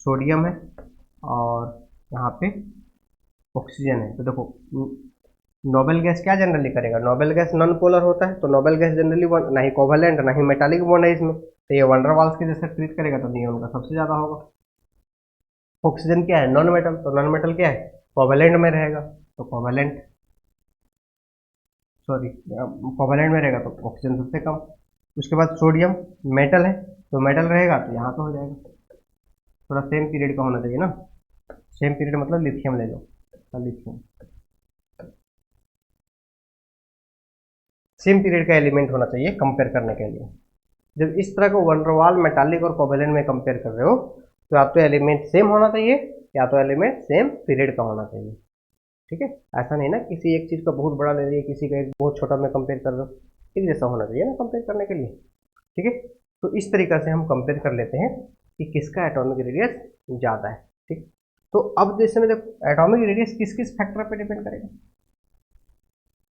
सोडियम है और यहाँ पे ऑक्सीजन है, तो देखो नोबेल गैस क्या जनरली करेगा, नोबेल गैस नॉन पोलर होता है, तो नोबेल गैस जनरली ना ही कोवेलेंट ना ही मेटालिक बॉन्ड है इसमें, तो ये वंडर वाल्स के जैसे ट्रीट करेगा, तो नियोन का सबसे ज़्यादा होगा। ऑक्सीजन क्या है, नॉन मेटल, तो नॉन मेटल क्या है, कोवेलेंट में रहेगा, तो कोवेलेंट में रहेगा तो ऑक्सीजन सबसे कम। उसके बाद सोडियम मेटल है, तो मेटल रहेगा तो यहाँ पे हो जाएगा, थोड़ा सेम पीरियड का होना चाहिए ना, सेम पीरियड मतलब लिथियम ले लो, लिथियम सेम पीरियड का एलिमेंट होना चाहिए कंपेयर करने के लिए। जब इस तरह को वन डेर वाल, मेटालिक और कोवेलेंट में कंपेयर कर रहे हो तो या तो एलिमेंट सेम होना चाहिए या तो एलिमेंट सेम पीरियड का होना चाहिए। ठीक है, ऐसा नहीं ना किसी एक चीज़ का बहुत बड़ा ले रही है, किसी का एक बहुत छोटा में कंपेयर कर रहे हो। एक जैसा होना चाहिए ना कंपेयर करने के लिए। ठीक है, तो इस तरीक़ा से हम कंपेयर कर लेते हैं कि किसका एटॉमिक रेडियस ज़्यादा है। ठीक, तो अब जैसे में देखो एटॉमिक रेडियस किस किस फैक्टर पे डिपेंड करेगा।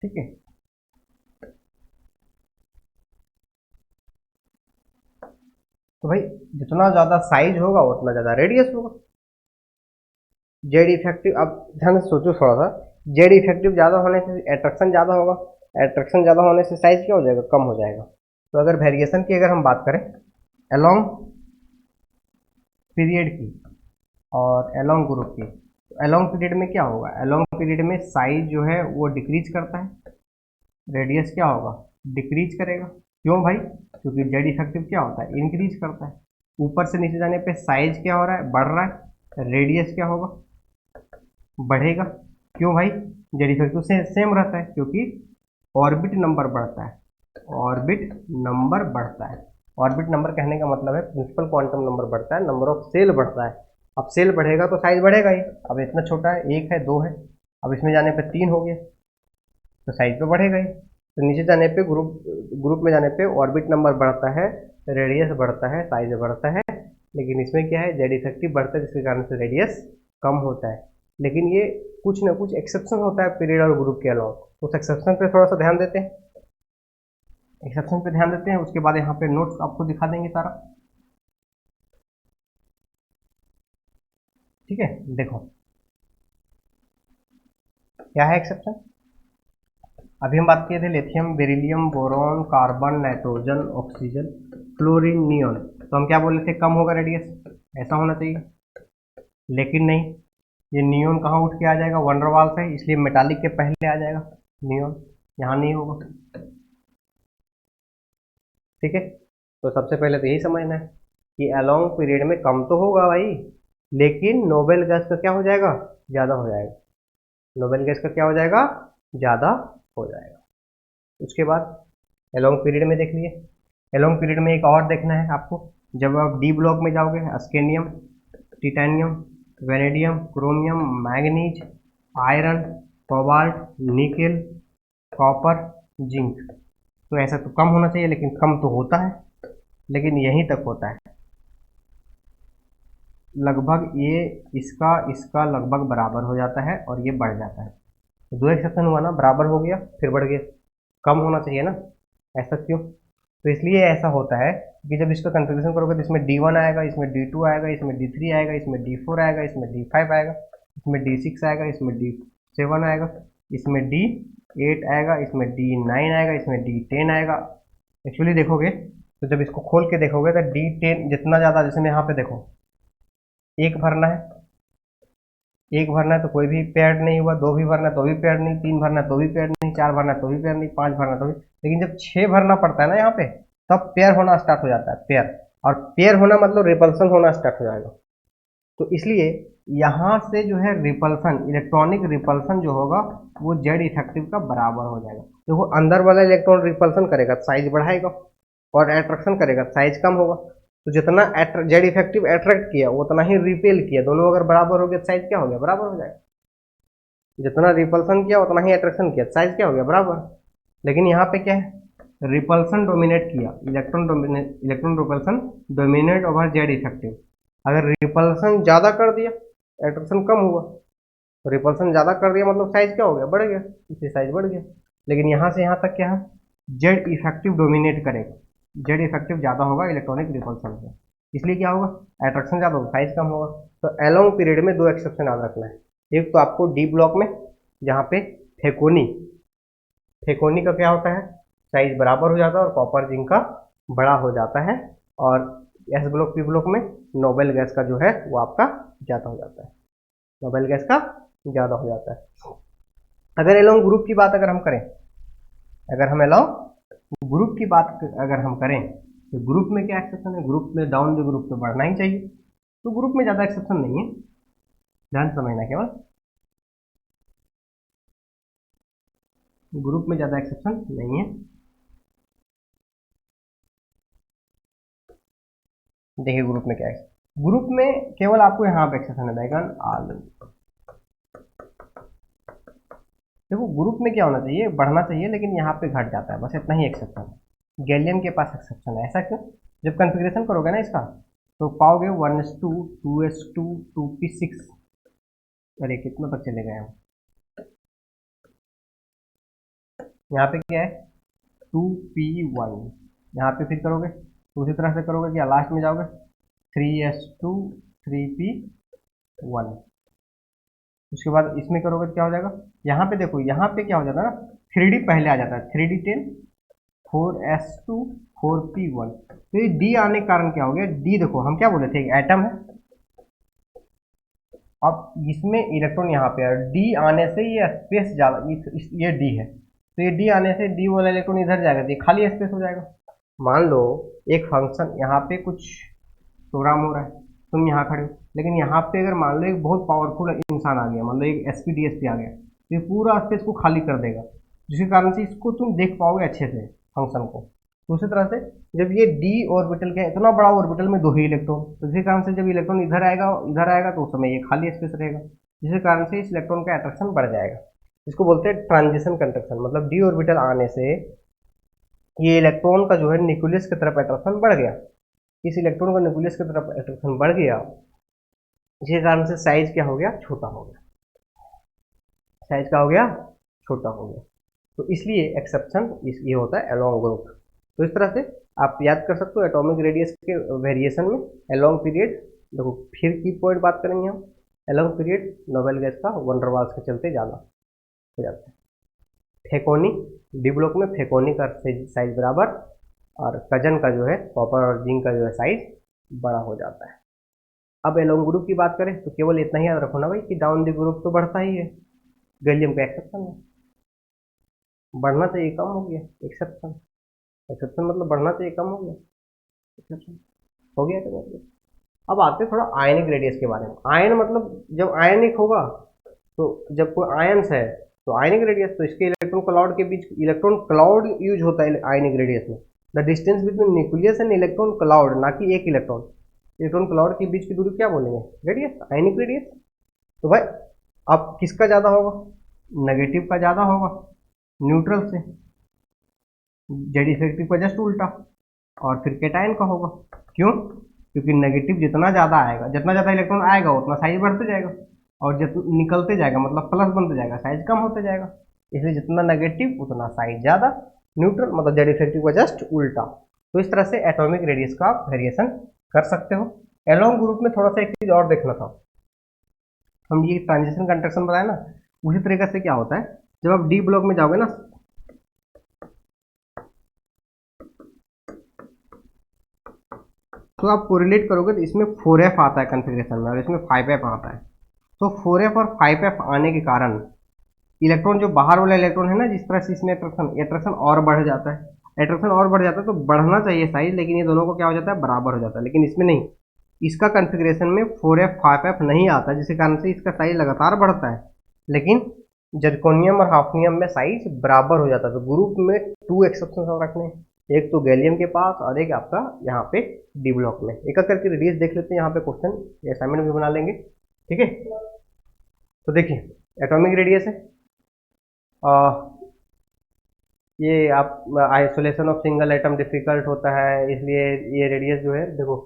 ठीक है, तो भाई जितना ज़्यादा साइज होगा उतना ज़्यादा रेडियस होगा। जेड इफेक्टिव, अब ध्यान से सोचो थोड़ा सा, जेड इफेक्टिव ज़्यादा होने से एट्रैक्शन ज़्यादा होगा, एट्रैक्शन ज़्यादा होने से साइज क्या हो जाएगा, कम हो जाएगा। तो अगर वेरिएशन की अगर हम बात करें अलोंग पीरियड की और अलोंग ग्रुप की, तो अलोंग पीरियड में क्या होगा, अलोंग पीरियड में साइज जो है वो डिक्रीज करता है, रेडियस क्या होगा, डिक्रीज करेगा। क्यों भाई, क्योंकि जेड इफेक्टिव क्या होता है, इंक्रीज करता है। ऊपर से नीचे जाने पे साइज क्या हो रहा है, बढ़ रहा है, रेडियस क्या होगा, बढ़ेगा। क्यों भाई, जेड इफेक्टिव से सेम रहता है क्योंकि ऑर्बिट नंबर बढ़ता है, ऑर्बिट नंबर बढ़ता है। ऑर्बिट नंबर कहने का मतलब है प्रिंसिपल क्वांटम नंबर बढ़ता है, नंबर ऑफ सेल बढ़ता है। अब सेल बढ़ेगा तो साइज बढ़ेगा ही। अब इतना छोटा है, एक है, दो है, अब इसमें जाने पे तीन हो गया तो साइज तो बढ़ेगा ही। तो नीचे जाने पे ग्रुप में जाने पे ऑर्बिट नंबर बढ़ता है, रेडियस बढ़ता है, साइज बढ़ता है। लेकिन इसमें क्या है, जेड इफेक्टिव बढ़ता है जिसके कारण से रेडियस कम होता है। लेकिन ये कुछ ना कुछ एक्सेप्शन होता है पीरियड और ग्रुप के अलावा। उस एक्सेप्शन पे थोड़ा सा ध्यान देते हैं, एक्सेप्शन पे ध्यान देते हैं, उसके बाद यहाँ पे नोट्स आपको दिखा देंगे सारा। ठीक है, देखो क्या है एक्सेप्शन। अभी हम बात किए थे lithium, beryllium, boron, carbon, nitrogen, oxygen, chlorine, neon. तो हम क्या बोले थे, कम होगा रेडियस, ऐसा होना चाहिए। लेकिन नहीं, ये नियॉन कहाँ उठ के आ जाएगा, वन डेर वाल्स है इसलिए मेटालिक के पहले आ जाएगा नियॉन, यहाँ नहीं होगा। ठीक है, तो सबसे पहले तो यही समझना है कि अलोंग पीरियड में कम तो होगा भाई, लेकिन नोबेल गैस का क्या हो जाएगा, ज़्यादा हो जाएगा। नोबेल गैस का क्या हो जाएगा, ज़्यादा हो जाएगा। उसके बाद अलोंग पीरियड में देख लिए, अलोंग पीरियड में एक और देखना है आपको। जब आप डी ब्लॉक में जाओगे, scandium, titanium, vanadium, chromium, manganese, iron, cobalt, nickel, copper, zinc. तो ऐसा तो कम होना चाहिए, लेकिन कम तो होता है, लेकिन यहीं तक होता है। लगभग ये इसका लगभग बराबर हो जाता है और ये बढ़ जाता है। तो दो एक्सेप्शन हुआ ना, बराबर हो गया फिर बढ़ गया, कम होना चाहिए ना, ऐसा क्यों। तो इसलिए ऐसा होता है कि जब इसका कंट्रीब्यूशन करोगे तो इसमें D1 आएगा, इसमें D2 आएगा, इसमें D3 आएगा, इसमें D4 आएगा, इसमें D5 आएगा, इसमें D6 आएगा, इसमें D7 आएगा, इसमें D8 आएगा, इसमें D9 आएगा, इसमें D10 आएगा। एक्चुअली देखोगे तो जब इसको खोल के देखोगे तो D10 जितना ज़्यादा, जैसे मैं यहाँ पे देखो एक भरना है, एक भरना है तो कोई भी पेयर्ड नहीं हुआ, दो भी भरना है तो भी पेयर्ड नहीं, तीन भरना है तो भी पेयर्ड नहीं, चार भरना है तो भी पेयर नहीं, पांच भरना है तो भी। लेकिन जब 6 भरना पड़ता है ना यहाँ पे, तब पेयर होना स्टार्ट हो जाता है, पेयर। और पेयर होना मतलब रिपल्सन होना स्टार्ट हो जाएगा। तो इसलिए यहाँ से जो है रिपल्सन, इलेक्ट्रॉनिक रिपल्सन जो होगा वो जेड इफेक्टिव का बराबर हो जाएगा। देखो अंदर वाला इलेक्ट्रॉन रिपल्सन करेगा साइज बढ़ाएगा, और अट्रैक्शन करेगा साइज कम होगा। तो जितना जेड इफेक्टिव अट्रैक्ट किया उतना ही रिपेल किया, दोनों अगर बराबर हो गया साइज क्या हो गया, बराबर हो जाएगा। जितना रिपल्सन किया उतना ही अट्रैक्शन किया, साइज क्या हो गया, बराबर। लेकिन यहाँ पे क्या है, रिपल्सन डोमिनेट किया, electron repulsion dominate over Z effective. अगर रिपल्सन ज़्यादा कर दिया, अट्रैक्शन कम हुआ। रिपल्सन ज़्यादा कर दिया मतलब साइज क्या हो गया, बढ़ गया, इसलिए साइज बढ़ गया। लेकिन यहाँ से यहाँ तक क्या है, जेड इफेक्टिव डोमिनेट करेगा, जेड इफेक्टिव ज़्यादा होगा इलेक्ट्रॉनिक रिपल्सन से, इसलिए क्या होगा, अट्रैक्शन ज़्यादा होगा, साइज कम होगा। तो अलोंग पीरियड में दो एक्सेप्शन याद रखना है। एक तो आपको डी ब्लॉक में जहाँ पे फेकोनी का क्या होता है, साइज बराबर हो जाता है और कॉपर जिंक का बड़ा हो जाता है। और एस ब्लॉक पी ब्लॉक में नोबेल गैस का जो है वो आपका ज़्यादा हो जाता है, नोबेल गैस का ज़्यादा हो जाता है। अगर अलोंग ग्रुप की बात अगर हम करें, अगर हम अलोंग ग्रुप की बात अगर हम करें तो ग्रुप में क्या एक्सेप्शन है, ग्रुप में डाउन द ग्रुप तो बढ़ना ही चाहिए। तो ग्रुप में ज़्यादा एक्सेप्शन नहीं है, ध्यान समझना केवल, ग्रुप में ज़्यादा एक्सेप्शन नहीं है। देखिए ग्रुप में क्या है, ग्रुप में केवल आपको यहाँ पे एक्सेप्शन है, बैगन आलू। देखो ग्रुप में क्या होना चाहिए, बढ़ना चाहिए, लेकिन यहाँ पे घट जाता है, बस इतना ही एक्सेप्शन है। गैलियम के पास एक्सेप्शन है, ऐसा क्यों? जब कॉन्फ़िगरेशन करोगे ना इसका तो पाओगे 1s2 2s2 2p6। अरे कितना तक चले गए हम, यहाँ पे क्या है 2p1, यहाँ पे फिर करोगे तो उसी तरह से करोगे, क्या लास्ट में जाओगे 3s2 3p1। उसके बाद इसमें करोगे तो क्या हो जाएगा, यहाँ पे देखो, यहाँ पे क्या हो जाता है ना, 3d पहले आ जाता है, 3d10 4s2 4p1। तो ये d आने के कारण क्या हो गया, d देखो हम क्या बोले थे, एक एटम है, अब इसमें इलेक्ट्रॉन यहाँ पे है, d आने से ये स्पेस ज़्यादा, ये d है, तो ये d आने से d वाला इलेक्ट्रॉन इधर जाएगा तो ये खाली स्पेस हो जाएगा। मान लो एक फंक्शन यहाँ पे कुछ प्रोग्राम हो रहा है, तुम यहाँ खड़े हो, लेकिन यहाँ पे अगर मान लो एक बहुत पावरफुल इंसान आ गया, मान लो एक एसपी आ गया, तो ये पूरा स्पेस को खाली कर देगा, जिसके कारण से इसको तुम देख पाओगे अच्छे से फंक्शन को। तो उसी तरह से जब ये डी ऑर्बिटल के इतना बड़ा ऑर्बिटल में दो ही इलेक्ट्रॉन, तो जिसके कारण से जब इलेक्ट्रॉन इधर आएगा तो उस समय ये खाली स्पेस रहेगा, जिसके कारण से इस इलेक्ट्रॉन का अट्रैक्शन बढ़ जाएगा। इसको बोलते हैं ट्रांजिशन कंडक्शन, मतलब डी ऑर्बिटल आने से ये इलेक्ट्रॉन का जो है न्यूक्लियस की तरफ अट्रैक्शन बढ़ गया, इस इलेक्ट्रॉन का न्यूक्लियस की तरफ अट्रैक्शन बढ़ गया, जिसके कारण से साइज क्या हो गया, छोटा हो गया, साइज क्या हो गया, छोटा हो गया। तो इसलिए एक्सेप्शन ये होता है अलोंग ग्रुप। तो इस तरह से आप याद कर सकते हो एटॉमिक रेडियस के वेरिएशन में अलोंग पीरियड। देखो फिर की पॉइंट बात करेंगे हम, अलोंग पीरियड नोबेल गैस का वंडरवाल्स के चलते ज़्यादा हो जाता है। फेकोनी डी ब्लॉक में फेकोनी का साइज बराबर, और कजन का जो है कॉपर और जिंक का जो है साइज बड़ा हो जाता है। अब एलोंग ग्रुप की बात करें तो केवल इतना ही याद रखो ना भाई कि डाउन दी ग्रुप तो बढ़ता ही है, गैलियम का एक्सेप्शन है, बढ़ना चाहिए कम हो गया, एक्सेप्शन, एक्सेप्शन मतलब बढ़ना चाहिए कम हो गया, एक्सेप्शन हो गया तो। अब आते हैं थोड़ा आयनिक रेडियस के बारे में। आयन मतलब जब आयनिक होगा, तो जब कोई आयन्स है तो आयनिक रेडियस, तो इसके इलेक्ट्रॉन क्लाउड के बीच इलेक्ट्रॉन क्लाउड यूज होता है आयनिक रेडियस में। The distance between nucleus and electron cloud, ना कि एक इलेक्ट्रॉन, इलेक्ट्रॉन क्लाउड के बीच की दूरी क्या बोलेंगे, रेडियस, आयनिक रेडियस। तो भाई अब किसका ज़्यादा होगा, नेगेटिव का ज़्यादा होगा न्यूट्रल से, जेड इफेक्टिव का जस्ट उल्टा, और फिर केटायन का होगा। क्यों? क्योंकि नेगेटिव जितना ज़्यादा आएगा, जितना ज़्यादा इलेक्ट्रॉन आएगा उतना साइज बढ़ते जाएगा, और जब निकलते जाएगा मतलब प्लस बनते जाएगा, साइज कम होते जाएगा। इसलिए जितना नेगेटिव उतना साइज ज़्यादा, न्यूट्रल मतलब जेड इफेक्टिव का जस्ट उल्टा। तो इस तरह से एटॉमिक रेडियस का आप वेरिएशन कर सकते हो। एलोंग ग्रुप में थोड़ा सा एक चीज़ और देखना था, हम ये ट्रांजिशन कंडक्शन बताया ना, उसी तरीके से क्या होता है जब आप डी ब्लॉक में जाओगे ना, तो आप कोरिलेट करोगे तो इसमें 4f आता है कॉन्फ़िगरेशन में, और इसमें 5f आता है। तो 4f और 5f आने के कारण इलेक्ट्रॉन जो बाहर वाला इलेक्ट्रॉन है ना, जिस तरह से इसमें अट्रैक्शन और बढ़ जाता है, अट्रैक्शन और बढ़ जाता है, तो बढ़ना चाहिए साइज, लेकिन ये दोनों को क्या हो जाता है, बराबर हो जाता है। लेकिन इसमें नहीं, इसका कॉन्फ़िगरेशन में 4f 5f नहीं आता, जिसके कारण से इसका साइज लगातार बढ़ता है, लेकिन जर्कोनियम और हाफनियम में साइज बराबर हो जाता है। तो ग्रुप में 2 एक्सेप्शन और रखने, एक तो गैलियम के पास और एक आपका यहाँ पे डी ब्लॉक में। एक एक करके रेडियस देख लेते हैं, यहाँ पे क्वेश्चन असाइनमेंट भी बना लेंगे, ठीक है। तो देखिए एटॉमिक रेडियस है, ये आप isolation of single atom difficult होता है, इसलिए ये रेडियस जो है देखो,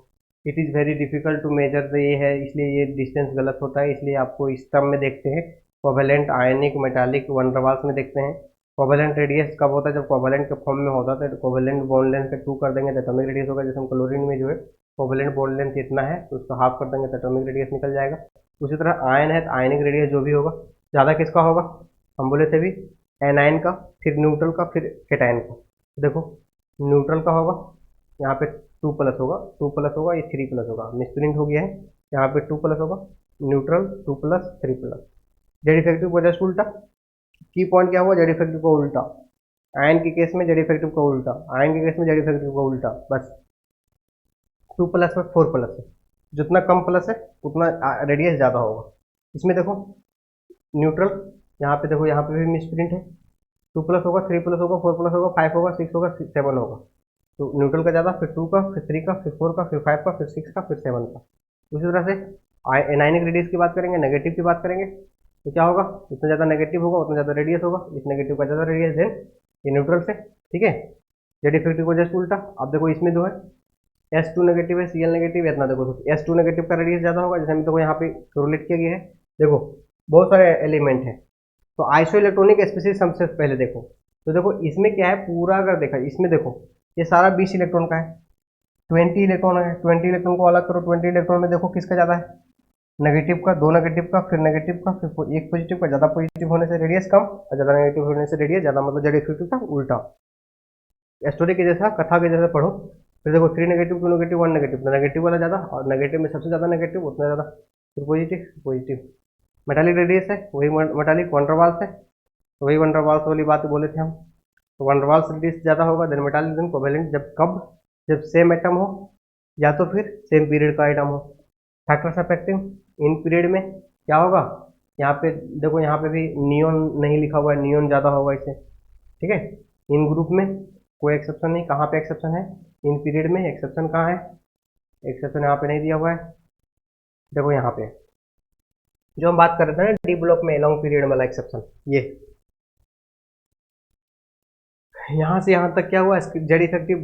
it is very difficult to measure, ये है इसलिए ये डिस्टेंस गलत होता है, इसलिए आपको इस टर्म में देखते हैं कोवेलेंट आयनिक मेटालिक वनडरवाल्स में देखते हैं। कोवेलेंट रेडियस कब होता है, जब कोवेलेंट के फॉर्म में होता है, तो कोवेलेंट बॉन्ड लेंथ का 2 कर देंगे तो एटॉमिक रेडियस होगा। जैसे हम क्लोरीन में जो है कोवेलेंट बॉन्ड लेंथ इतना है तो उसको हाफ कर देंगे तो एटॉमिक रेडियस निकल जाएगा। उसी तरह आयन है तो आयनिक रेडियस जो भी होगा ज़्यादा किसका होगा, हम बोले थे भी एनायन का, फिर न्यूट्रल का, फिर केटायन का। देखो न्यूट्रल का होगा, यहाँ पे 2 प्लस होगा, 2 प्लस होगा, ये 3 प्लस होगा, मिसप्रिंट हो गया है, यहाँ पे 2 प्लस होगा, neutral 2 plus 3 plus, Z effective को जस्ट उल्टा। की पॉइंट क्या हुआ, जेड इफेक्टिव को उल्टा, आयन के केस में जेड इफेक्टिव को उल्टा, आयन के केस में जेड इफेक्टिव को उल्टा, बस 2 प्लस में 4 प्लस है, जितना कम प्लस है उतना रेडियस ज़्यादा होगा। इसमें देखो न्यूट्रल, यहाँ पे देखो, यहाँ पे भी मिसप्रिंट है, 2 प्लस होगा, 3 प्लस होगा, 4 प्लस होगा, 5 होगा, 6 होगा, 7 होगा, तो न्यूट्रल का ज़्यादा, फिर 2 का, फिर 3 का, फिर 4 का, फिर 5 का, फिर 6 का, फिर 7 का। उसी तरह से एनायनिक रेडियस की बात करेंगे, नेगेटिव की बात करेंगे, तो क्या होगा, जितना ज़्यादा नेगेटिव होगा उतना ज़्यादा रेडियस होगा, इस नेगेटिव का ज़्यादा रेडियस देन ये न्यूट्रल से, ठीक है। जेड इफेक्टिव को जस्ट उल्टा। अब देखो इसमें जो है S2 नेगेटिव है, Cl नेगेटिव है, इतना देखो तो S2 नेगेटिव का रेडियस ज़्यादा होगा, जैसे हम देखो यहाँ पे कोरिलेट किया गया है। देखो बहुत सारे एलिमेंट हैं, तो आइसो इलेक्ट्रॉनिक स्पीशीज सबसे पहले देखो, तो देखो इसमें क्या है, पूरा अगर देखा इसमें देखो ये सारा 20 इलेक्ट्रॉन का है, 20 इलेक्ट्रॉन है, 20 इलेक्ट्रॉन को अलग करो, 20 इलेक्ट्रॉन में देखो किसका ज़्यादा है, नेगेटिव का, 2 नेगेटिव का, फिर नेगेटिव का, फिर एक पॉजिटिव का। ज़्यादा पॉजिटिव होने से रेडियस कम और ज़्यादा नेगेटिव होने से रेडियस ज़्यादा, मतलब जेड इफेक्टिव का उल्टा। स्टोरी के जैसा, कथा के जैसा पढ़ो। फिर देखो 3 नेगेटिव, 2 नेगेटिव, 1 नेगेटिव, तो नेगेटिव वाला ज़्यादा, और नेगेटिव में सबसे ज़्यादा नेगेटिव उतना ज़्यादा, फिर पॉजिटिव पॉजिटिव। मेटालिक रेडियस है, वही मेटालिक वंडरवाल्स है, तो वही वंडरवाल्स वाली बात बोले थे हम। तो वंडरवाल्स रेडियस ज़्यादा होगा देन मेटालिक देन कोवेलेंट, जब कब, जब सेम एटम हो या तो फिर सेम पीरियड का आइटम हो। फैक्टर्स अफेक्टिंग इन पीरियड में क्या होगा, यहाँ पे देखो यहाँ पे भी नियोन नहीं लिखा हुआ है, नियोन ज़्यादा होगा इससे, ठीक है। इन ग्रुप में कोई एक्सेप्शन नहीं, कहाँ पे एक्सेप्शन है, इन पीरियड में एक्सेप्शन कहाँ है, एक्सेप्शन यहाँ पे नहीं दिया हुआ है। देखो यहाँ पे जो हम बात कर रहे थे ना डी ब्लॉक में लॉन्ग पीरियड वाला एक्सेप्शन, ये यहाँ से यहाँ तक क्या हुआ, जेड इफेक्टिव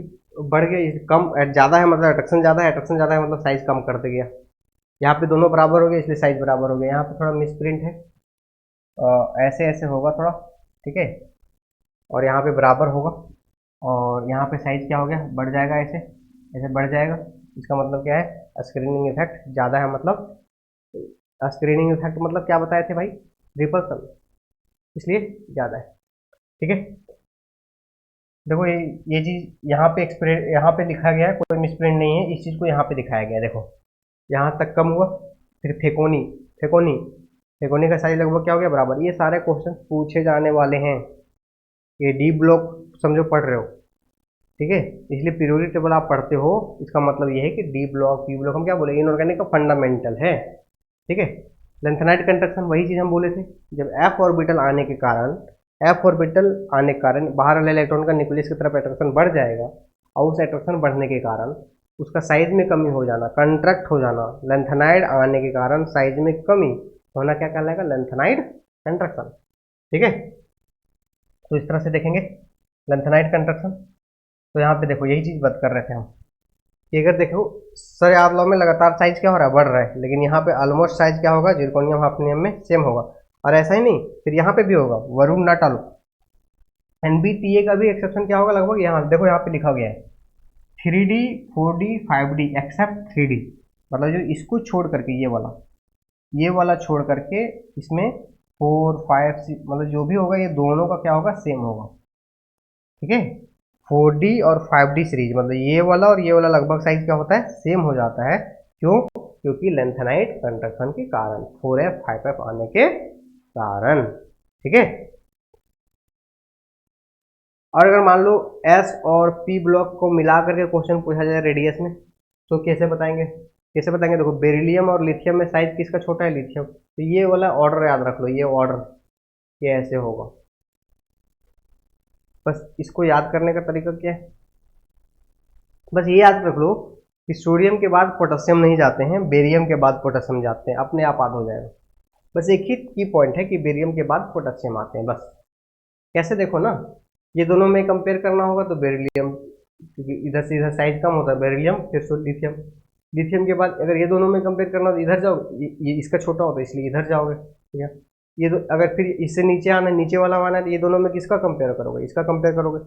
बढ़ गया, कम ज़्यादा है मतलब अट्रैक्शन ज़्यादा है, अट्रैक्शन ज़्यादा है मतलब साइज कम करते गया। यहाँ पे दोनों बराबर हो गए इसलिए साइज बराबर हो गया। यहाँ पे थोड़ा मिसप्रिंट है, ऐसे ऐसे होगा थोड़ा, ठीक है, और यहाँ पे बराबर होगा, और यहाँ पे साइज क्या हो गया, बढ़ जाएगा, ऐसे ऐसे बढ़ जाएगा। इसका मतलब क्या है, स्क्रीनिंग इफेक्ट ज़्यादा है, मतलब स्क्रीनिंग इफेक्ट मतलब क्या बताए थे भाई, रिपल्सन, इसलिए ज़्यादा है, ठीक है। देखो ये चीज़ यहाँ पे लिखा गया है, कोई मिसप्रिंट नहीं है, इस चीज़ को यहाँ पे दिखाया गया है। देखो यहाँ तक कम हुआ, फिर फेकोनी, फेकोनी फेकोनी का साइज लगभग क्या हो गया, बराबर। ये सारे क्वेश्चन पूछे जाने वाले हैं, ये डी ब्लॉक समझो पढ़ रहे हो, ठीक है, इसलिए पीरियोडिक टेबल आप पढ़ते हो, इसका मतलब ये है कि डी ब्लॉक पी ब्लॉक हम क्या बोले, इनऑर्गेनिक का फंडामेंटल है, ठीक है। लेंथेनाइट कंट्रक्शन वही चीज़ हम बोले थे, जब एफ ऑर्बिटल आने के कारण, एफ ऑर्बिटल आने के कारण बाहर वाले इलेक्ट्रॉन का न्यूक्लियस की तरफ अट्रैक्शन बढ़ जाएगा, और उस अट्रैक्शन बढ़ने के कारण उसका साइज में कमी हो जाना, कंट्रैक्ट हो जाना, लेंथेनाइड आने के कारण साइज में कमी होना क्या कहलाएगा, लेंथेनाइड कंट्रक्शन, ठीक है। तो इस तरह से देखेंगे लेंथेनाइड कंट्रक्शन। तो यहाँ पे देखो यही चीज़ बात कर रहे थे हम कि अगर देखो सर याद लॉ में लगातार साइज क्या हो रहा है, बढ़ रहा है, लेकिन यहाँ पे ऑलमोस्ट साइज क्या होगा, जिरकोनियम हाफनियम में सेम होगा, और ऐसा ही नहीं फिर यहाँ पे भी होगा, वरुण नाटालो एनबीटीए का भी एक्सेप्शन क्या होगा, लगभग यहाँ देखो यहाँ पे लिखा गया है 3D 4D 5D accept 3D, मतलब जो इसको छोड़ करके ये वाला छोड़ करके इसमें 4 5 6 मतलब जो भी होगा ये दोनों का क्या होगा, सेम होगा, ठीक है। 4D और 5D सीरीज मतलब ये वाला और ये वाला लगभग साइज क्या होता है, सेम हो जाता है, क्यों, क्योंकि लेंथेनाइट कंट्रक्शन के कारण, 4F 5F आने के कारण, ठीक है। और अगर मान लो S और P ब्लॉक को मिला करके क्वेश्चन पूछा जाए रेडियस में, तो कैसे बताएंगे, कैसे बताएंगे, देखो बेरिलियम और लिथियम में साइज किसका छोटा है, लिथियम, तो ये वाला ऑर्डर याद रख लो, ये ऑर्डर ये ऐसे होगा, बस इसको याद करने का तरीका क्या है, बस ये याद रख लो कि सोडियम के बाद पोटेशियम नहीं जाते हैं, बेरियम के बाद पोटेशियम जाते हैं, अपने आप याद हो जाएगा। बस एक ही की पॉइंट है कि बेरियम के बाद पोटेशियम आते हैं, बस। कैसे देखो ना, ये दोनों में कंपेयर करना होगा तो बेरिलियम, क्योंकि इधर से इधर साइज कम होता है, बेरिलियम फिर लिथियम, लिथियम के बाद अगर ये दोनों में कंपेयर करना तो इधर जाओ, ये इसका छोटा होता है इसलिए इधर जाओगे, ठीक है। ये अगर फिर इससे नीचे आना है, नीचे वाला आना है, तो ये दोनों में किसका कंपेयर करोगे, इसका कंपेयर करोगे,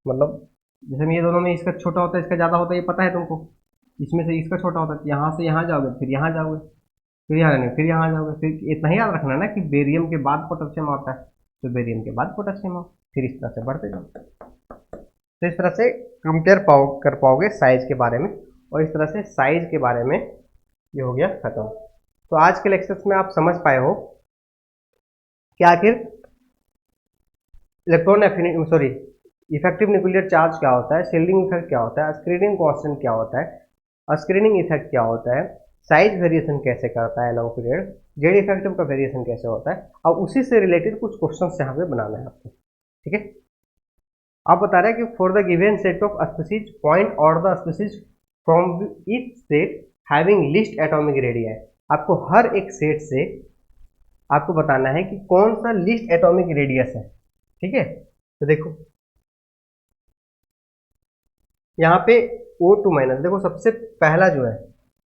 मतलब जैसे ये दोनों में इसका छोटा होता है इसका ज़्यादा होता है, ये पता है तुमको, इसमें से इसका छोटा होता है, यहाँ से यहाँ जाओगे, फिर यहाँ जाओगे, फिर यहाँ नहीं, फिर यहाँ जाओगे, फिर इतना ही याद रखना है ना कि बेरियम के बाद पोटेशियम आता है, तो बेरियम के बाद पोटेशियम आओ, फिर इस तरह से बढ़ते जाओ। तो इस तरह से कंपेयर कर पाओगे साइज के बारे में, और इस तरह से साइज के बारे में ये हो गया खत्म। तो आज के लेक्चर्स में आप समझ पाए हो कि आखिर electron affinity sorry effective nuclear charge क्या होता है, शील्डिंग इफेक्ट क्या होता है, स्क्रीनिंग कांस्टेंट क्या होता है, स्क्रीनिंग इफेक्ट क्या होता है, साइज वेरिएशन कैसे करता है लॉन्ग पीरियड, जेड इफेक्टिव का वेरिएशन कैसे होता है, और उसी से रिलेटेड कुछ क्वेश्चंस यहाँ पे बनाना है आपको, ठीक है। आप बता रहे हैं कि for the given set of species point और the species from each set having least atomic radius है। आपको हर एक सेट से आपको बताना है कि कौन सा लिस्ट एटॉमिक रेडियस है। ठीक है, तो देखो यहाँ पे O2 माइनस, देखो सबसे पहला जो है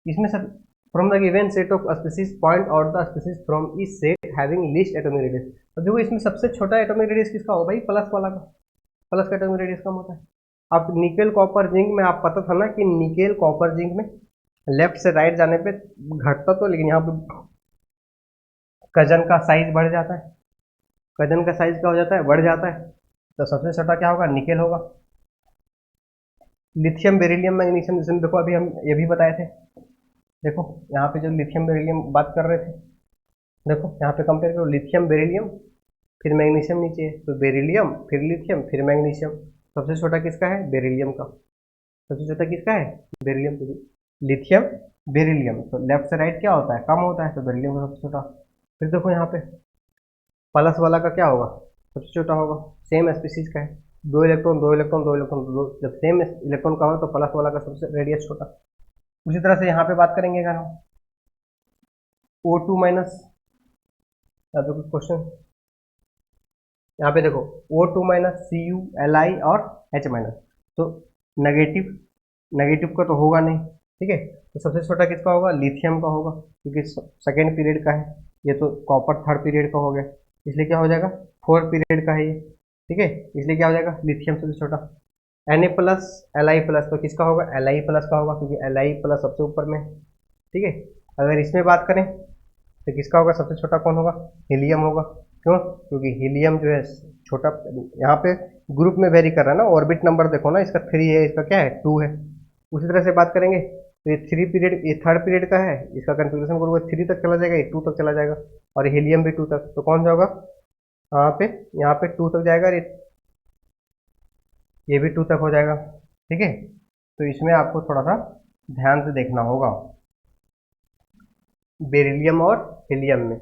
इसमें सब from the given set of species point out the species from each set having least atomic radius. तो देखो इसमें सबसे छोटा एटॉमिक रेडियस किसका होगा भाई, प्लस वाला का। प्लस का एटॉमिक रेडियस कम होता है। अब निकेल कॉपर जिंक में आप पता था ना कि निकेल कॉपर जिंक में लेफ्ट से राइट जाने पे घटता तो, लेकिन यहाँ पे कजन का साइज बढ़ जाता है। कजन का साइज क्या हो जाता है, बढ़ जाता है। तो सबसे छोटा क्या होगा, निकेल होगा। लिथियम बेरिलियम मैग्नीशियम, जिसमें देखो अभी हम ये भी बताए थे। देखो यहाँ पे जो लिथियम बेरिलियम बात कर रहे थे, देखो यहाँ पे कंपेयर करो, लिथियम बेरिलियम फिर मैग्नीशियम नीचे है, तो बेरिलियम फिर लिथियम फिर मैग्नीशियम। सबसे छोटा किसका है, बेरिलियम का। सबसे छोटा किसका है, बेरिलियम। लिथियम बेरिलियम, तो लेफ्ट से राइट क्या होता है, कम होता है, तो बेरिलियम का सबसे छोटा। फिर देखो यहाँ पे प्लस वाला का क्या होगा, सबसे छोटा होगा। सेम स्पीसीज का है, दो इलेक्ट्रॉन दो इलेक्ट्रॉन दो इलेक्ट्रॉन दो, जब सेम इलेक्ट्रॉन का हो तो प्लस वाला का सबसे रेडियस छोटा। उसी तरह से यहाँ पे बात करेंगे अगर हम O2 माइनस, यहाँ पे कुछ क्वेश्चन यहाँ पे देखो O2 माइनस Cu Li और H माइनस, तो नेगेटिव, नेगेटिव का तो होगा नहीं। ठीक है, तो सबसे छोटा किसका होगा, लिथियम का होगा, क्योंकि सेकेंड पीरियड का है। ये तो कॉपर थर्ड पीरियड का हो गया, इसलिए क्या हो जाएगा, फोर्थ पीरियड का है ये। ठीक है, इसलिए क्या हो जाएगा, लिथियम सबसे छोटा। Na प्लस Li प्लस, तो किसका होगा, Li प्लस का होगा, क्योंकि Li प्लस सबसे ऊपर में। ठीक है, अगर इसमें बात करें तो किसका होगा, सबसे छोटा कौन होगा, हीलियम होगा। क्यों, क्योंकि हीलियम जो है छोटा, यहाँ पे ग्रुप में वेरी कर रहा है ना, ऑर्बिट नंबर देखो ना, इसका 3 है, इसका क्या है, 2 है। उसी तरह से बात करेंगे तो ये 3 पीरियड, ये थर्ड पीरियड का है, इसका कन्फिग्रेशन करोगे 3 तक चला जाएगा, ये 2 तक चला जाएगा, और हीलियम भी 2 तक। तो कौन सा होगा, यहाँ पे 2 तक जाएगा, ये भी 2 तक हो जाएगा। ठीक है, तो इसमें आपको थोड़ा सा ध्यान से देखना होगा बेरिलियम और हीलियम में।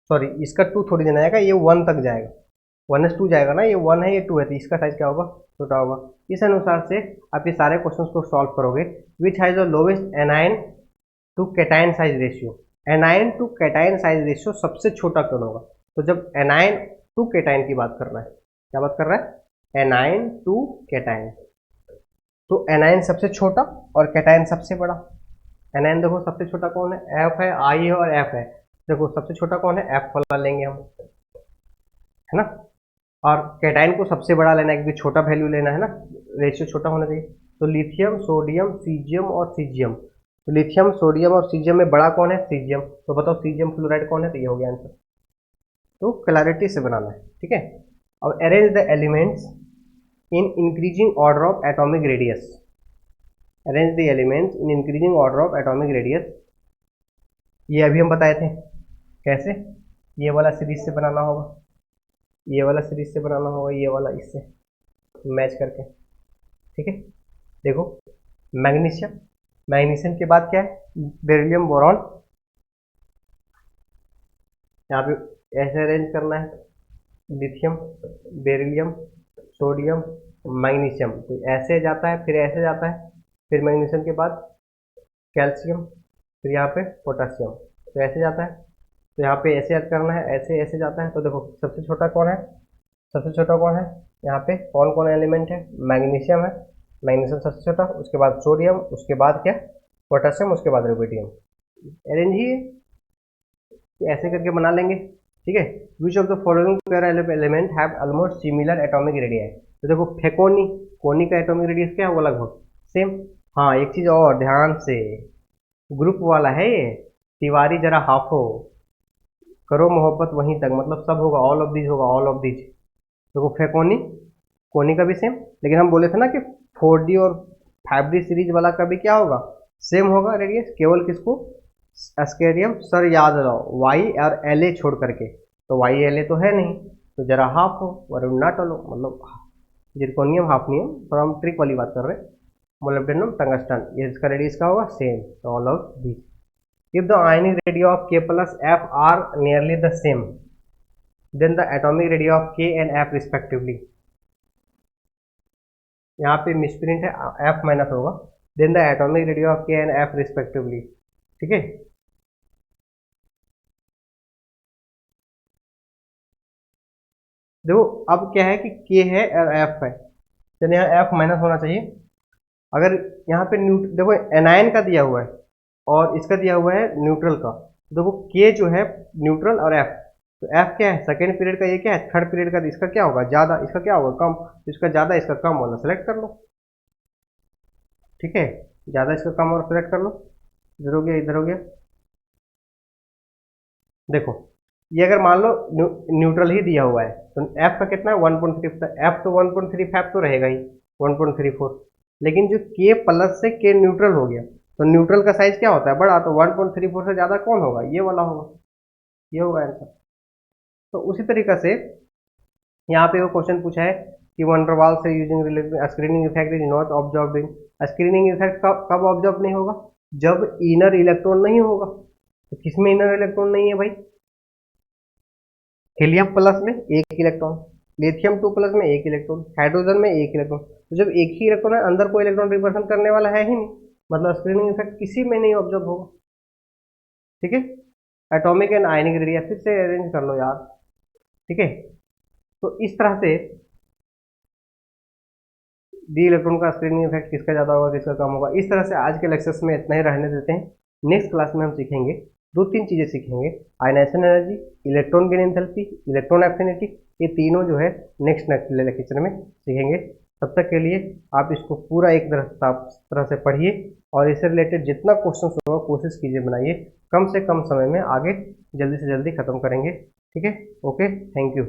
सॉरी, इसका 2 थोड़ी देना आएगा, ये 1 तक जाएगा, 1s2 जाएगा ना, ये 1 है ये 2 है, तो इसका साइज क्या होगा, छोटा होगा। इस अनुसार से आप ये सारे क्वेश्चंस को सॉल्व करोगे। Which has the lowest anion to cation size ratio, anion to cation size ratio सबसे छोटा कौन होगा। तो जब एनायन टू कैटायन की बात कर रहा है, क्या बात कर रहा है, एनायन टू कैटायन, तो एनायन सबसे छोटा और कैटायन सबसे बड़ा। एनायन देखो सबसे छोटा कौन है, एफ है, आई है और एफ है। देखो सबसे छोटा कौन है, एफ वाला लेंगे हम, है ना। और कैटायन को सबसे बड़ा लेना है, क्योंकि छोटा वैल्यू लेना है ना, रेशियो छोटा होना चाहिए। तो लिथियम सोडियम सीजियम और सीजियम, तो लिथियम सोडियम और सीजियम में बड़ा कौन है, सीजियम। तो बताओ सीजियम फ्लोराइड कौन है, तो ये हो गया आंसर। तो क्लैरिटी से बनाना है, ठीक है। अब arrange the elements in increasing order of atomic radius, arrange the elements in increasing order of atomic radius. ये अभी हम बताए थे कैसे, ये वाला सीरीज से बनाना होगा, ये वाला सीरीज से बनाना होगा, ये वाला इससे मैच करके। ठीक है, देखो मैग्नीशियम, मैग्नीशियम के बाद क्या है, बेरिलियम बोरॉन, यहाँ पे ऐसे अरेंज करना है, लिथियम बेरिलियम सोडियम मैग्नीशियम, तो ऐसे जाता है, फिर ऐसे जाता है, फिर मैग्नीशियम के बाद कैल्शियम, फिर यहाँ पे पोटासियम, तो ऐसे जाता है। तो यहाँ पे ऐसे याद करना है, ऐसे ऐसे जाता है। तो देखो सबसे छोटा कौन है, सबसे छोटा कौन है, यहाँ पे कौन कौन एलिमेंट है, मैग्नीशियम है, मैग्नीशियम सबसे छोटा, उसके बाद सोडियम, उसके बाद क्या, पोटासियम, उसके बाद रुबिडियम। अरेंज ही ऐसे करके बना लेंगे, ठीक है। Which of the following pair element have almost similar atomic radius. तो देखो फेकोनी, कोनी का एटॉमिक रेडियस क्या होगा, लगभग सेम। हाँ एक चीज और ध्यान से, ग्रुप वाला है ये, तिवारी जरा हाफो करो मोहब्बत वहीं तक, मतलब सब होगा, ऑल ऑफ दीज होगा, ऑल ऑफ दीज। देखो फेकोनी, कोनी का भी सेम, लेकिन हम बोले थे ना कि 4D और 5D सीरीज वाला का भी क्या होगा, सेम होगा रेडियस, केवल किसको, एस्केरियम। सर याद रहो वाई और LA छोड़ करके, तो वाई LA तो है नहीं, तो जरा हाफ हो वरुण ना टलो, मतलब जिरकोनियम हाफनियम, तो हम ट्रिक वाली बात कर रहे हैं। मोलिब्डेनम टंगस्टन, ये इसका रेडियस का होगा सेम, तो all of these. If the ionic radii of K plus F are nearly the same then the atomic radii of K and F respectively. यहाँ पे मिसप्रिंट है, F माइनस होगा, then the atomic radii of K and F respectively. ठीक है, देखो अब क्या है कि K है और F है, चलिए यहाँ F माइनस होना चाहिए। अगर यहाँ पे देखो एनायन का दिया हुआ है और इसका दिया हुआ है न्यूट्रल का, देखो K जो है न्यूट्रल और F, तो F क्या है सेकेंड पीरियड का, ये क्या है थर्ड पीरियड का, इसका क्या होगा ज़्यादा, इसका क्या होगा कम, तो इसका ज़्यादा इसका कम वाला सेलेक्ट कर लो। ठीक है, ज़्यादा इसका कम और सेलेक्ट कर लो, इधर हो गया इधर हो गया। देखो ये अगर मान लो न्यूट्रल ही दिया हुआ है तो F का कितना है 1.3, F तो 1.35 तो रहेगा ही 1.34, लेकिन जो K प्लस से K न्यूट्रल हो गया तो न्यूट्रल का साइज क्या होता है बड़ा, तो 1.34 से ज़्यादा कौन होगा, ये वाला होगा, ये होगा आंसर। तो उसी तरीके से यहाँ पे वो क्वेश्चन पूछा है कि वंडरवाल से using screening effect is not observed in, screening effect कब ऑब्जर्व नहीं होगा, जब इनर इलेक्ट्रॉन नहीं होगा। तो किसमें इनर इलेक्ट्रॉन नहीं है भाई, हीलियम प्लस में एक इलेक्ट्रॉन, लिथियम 2 प्लस में एक इलेक्ट्रॉन, हाइड्रोजन में एक इलेक्ट्रॉन, तो जब एक ही इलेक्ट्रॉन है अंदर कोई इलेक्ट्रॉन रिप्रेजेंट करने वाला है ही नहीं, मतलब स्क्रीनिंग इफेक्ट किसी में नहीं ऑब्जर्व होगा। ठीक है, एटॉमिक एंड आयनिक रेडिया फिर से अरेंज कर लो यार। ठीक है, तो इस तरह से डी इलेक्ट्रॉन का स्क्रीनिंग इफेक्ट किसका ज़्यादा होगा किसका कम होगा। इस तरह से आज के लेक्चर्स में इतना ही रहने देते हैं। नेक्स्ट क्लास में हम सीखेंगे 2-3 चीज़ें सीखेंगे, ionisation energy, electron gain enthalpy, electron affinity, ये तीनों जो है नेक्स्ट लेक्चर में सीखेंगे। तब तक के लिए आप इसको पूरा एक तरह से पढ़िए और इससे रिलेटेड जितना क्वेश्चन होगा कोशिश कीजिए बनाइए, कम से कम समय में आगे जल्दी से जल्दी खत्म करेंगे। ठीक है, ओके, थैंक यू।